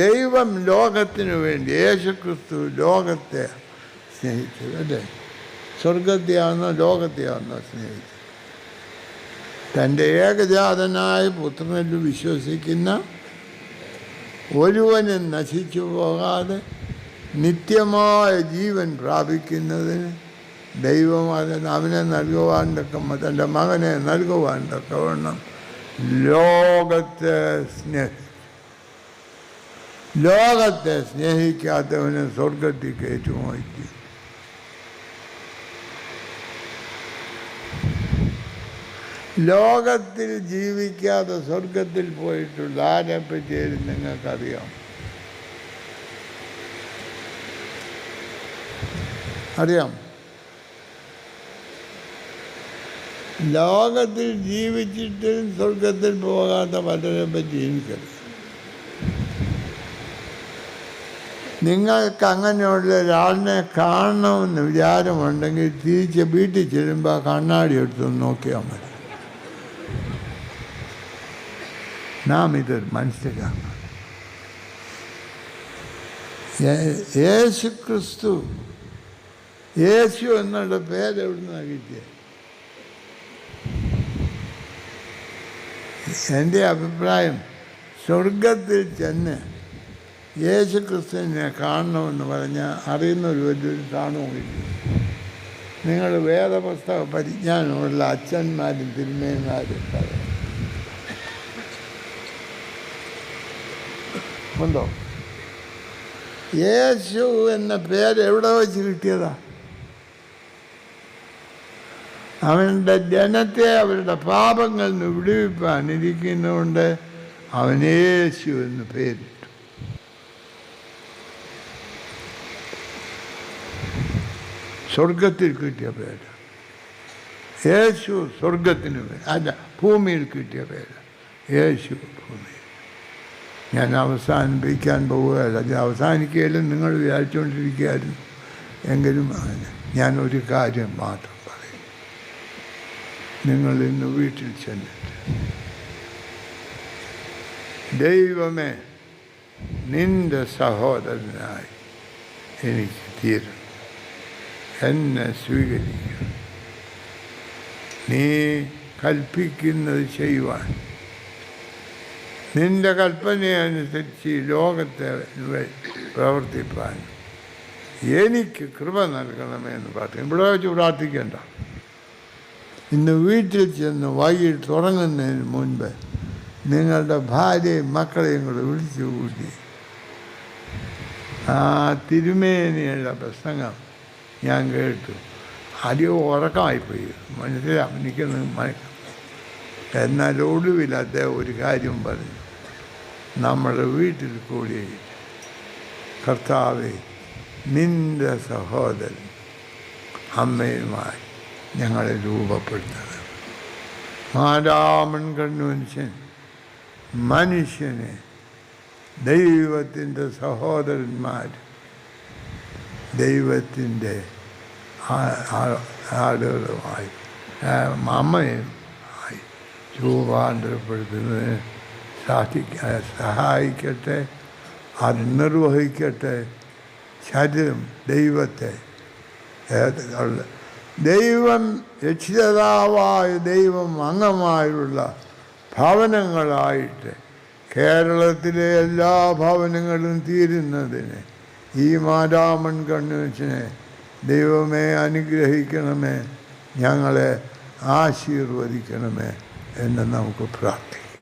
ദൈവം ലോകത്തിനു വേണ്ടി, യേശുക്രിസ്തു ലോകത്തെ സ്നേഹിച്ചത് അല്ലേ? സ്വർഗത്തെയാണോ ലോകത്തെയാണോ സ്നേഹിച്ചത്? തൻ്റെ ഏകജാതനായ പുത്രനിൽ വിശ്വസിക്കുന്ന ഒരുവനും നശിച്ചു പോകാതെ നിത്യമായ ജീവൻ പ്രാപിക്കുന്നതിന് ദൈവം അവനെ നൽകുവാൻ തൻ്റെ മകനെ നൽകുവാൻ തക്കവണ്ണം ലോകത്തെ സ്നേഹിക്കാത്തവനെ സ്വർഗത്തിൽ കയറ്റുമാറ്റി. ലോകത്തിൽ ജീവിക്കാതെ സ്വർഗത്തിൽ പോയിട്ടുള്ള ആരെപ്പറ്റിയാലും നിങ്ങൾക്കറിയാം. അറിയാം. ലോകത്തിൽ ജീവിച്ചിട്ട് സ്വർഗത്തിൽ പോകാത്ത പലരെ പറ്റി എനിക്കറിയാം. നിങ്ങൾക്ക് അങ്ങനെയുള്ള ഒരാളിനെ കാണണമെന്ന് വിചാരമുണ്ടെങ്കിൽ തിരിച്ച് വീട്ടിൽ ചെല്ലുമ്പോൾ കണ്ണാടി എടുത്തൊന്ന് നോക്കിയാൽ മതി. നാം ഇത് മനസ്സിലാക്കണം. യേശുക്രിസ്തു, യേശു എന്നുള്ള പേരെവിടുന്നാണ് കിട്ടിയത്? എൻ്റെ അഭിപ്രായം, സ്വർഗത്തിൽ ചെന്ന് യേശുക്രിസ്തുവിനെ കാണണമെന്ന് പറഞ്ഞാൽ അറിയുന്ന ഒരു വലിയൊരു കാണുമില്ല. നിങ്ങൾ വേദപുസ്തക പരിജ്ഞാനമുള്ള അച്ഛന്മാരും തിരുമേന്മാരും ഉണ്ടോ? യേശു എന്ന പേര് എവിടെ വെച്ച് കിട്ടിയതാ? അവൻ്റെ ജനത്തെ അവരുടെ പാപങ്ങളിൽ നിന്ന് വിടുവിപ്പാനിരിക്കുന്നതുകൊണ്ട് അവൻ യേശു എന്ന് പേരിട്ടു. സ്വർഗത്തിൽ കിട്ടിയ പേര് യേശു. സ്വർഗത്തിന് പേര് അല്ല, ഭൂമിയിൽ കിട്ടിയ പേര് യേശു. ഭൂമിയിൽ. ഞാൻ അവസാനിപ്പിക്കാൻ പോവുകയല്ല, അത് അവസാനിക്കുകയല്ല നിങ്ങൾ വിചാരിച്ചുകൊണ്ടിരിക്കുകയായിരുന്നു. എങ്കിലും ഞാനൊരു കാര്യം മാത്രം പറയും. നിങ്ങൾ ഇന്ന് വീട്ടിൽ ചെന്നിട്ട്, ദൈവമേ നിൻ്റെ സഹോദരനായി എനിക്ക് തീരണം, എന്നെ സ്വീകരിക്കുക, നീ കൽപ്പിക്കുന്നത് ചെയ്യുവാൻ, നിൻ്റെ കൽപ്പനയനുസരിച്ച് ഈ ലോകത്തെ പ്രവർത്തിപ്പാൻ എനിക്ക് കൃപ നൽകണമെന്ന് പ്രാർത്ഥിക്കും. ഇവിടെ വെച്ച് പ്രാർത്ഥിക്കേണ്ട. ഇന്ന് വീട്ടിൽ ചെന്ന് വൈകിട്ട് ഉറങ്ങുന്നതിന് മുൻപ് നിങ്ങളുടെ ഭാര്യയും മക്കളെയും കൂടെ വിളിച്ചു കൂട്ടി ആ തിരുമേനിയുടെ പ്രസംഗം ഞാൻ കേട്ടു. ആദ്യം ഉറക്കമായിപ്പോയി, എനിക്കൊന്ന് എന്നാൽ ഒടുവിൽ അദ്ദേഹം ഒരു കാര്യം പറഞ്ഞു. നമ്മുടെ വീട്ടിൽ കൂടി കർത്താവെ നിൻ്റെ സഹോദരൻ അമ്മയുമായി ഞങ്ങളെ രൂപപ്പെടുത്തണം. മാരാമൻ കൺവെൻഷൻ മനുഷ്യനെ ദൈവത്തിൻ്റെ സഹോദരന്മാർ, ദൈവത്തിൻ്റെ ആളുകളുമായി അമ്മയും ആയി രൂപാന്തരപ്പെടുത്തുന്നതിന് സഹായിക്കട്ടെ. അത് നിർവഹിക്കട്ടെ. ശരീരം ദൈവത്തെ ദൈവം രക്ഷിതാവായ ദൈവം അംഗമായുള്ള ഭവനങ്ങളായിട്ട് കേരളത്തിലെ എല്ലാ ഭവനങ്ങളും തീരുന്നതിന് ഈ മാരാമൺ കൺവെൻഷനെ ദൈവമേ അനുഗ്രഹിക്കണമേ, ഞങ്ങളെ ആശീർവദിക്കണമേ എന്ന് നമുക്ക് പ്രാർത്ഥിക്കാം.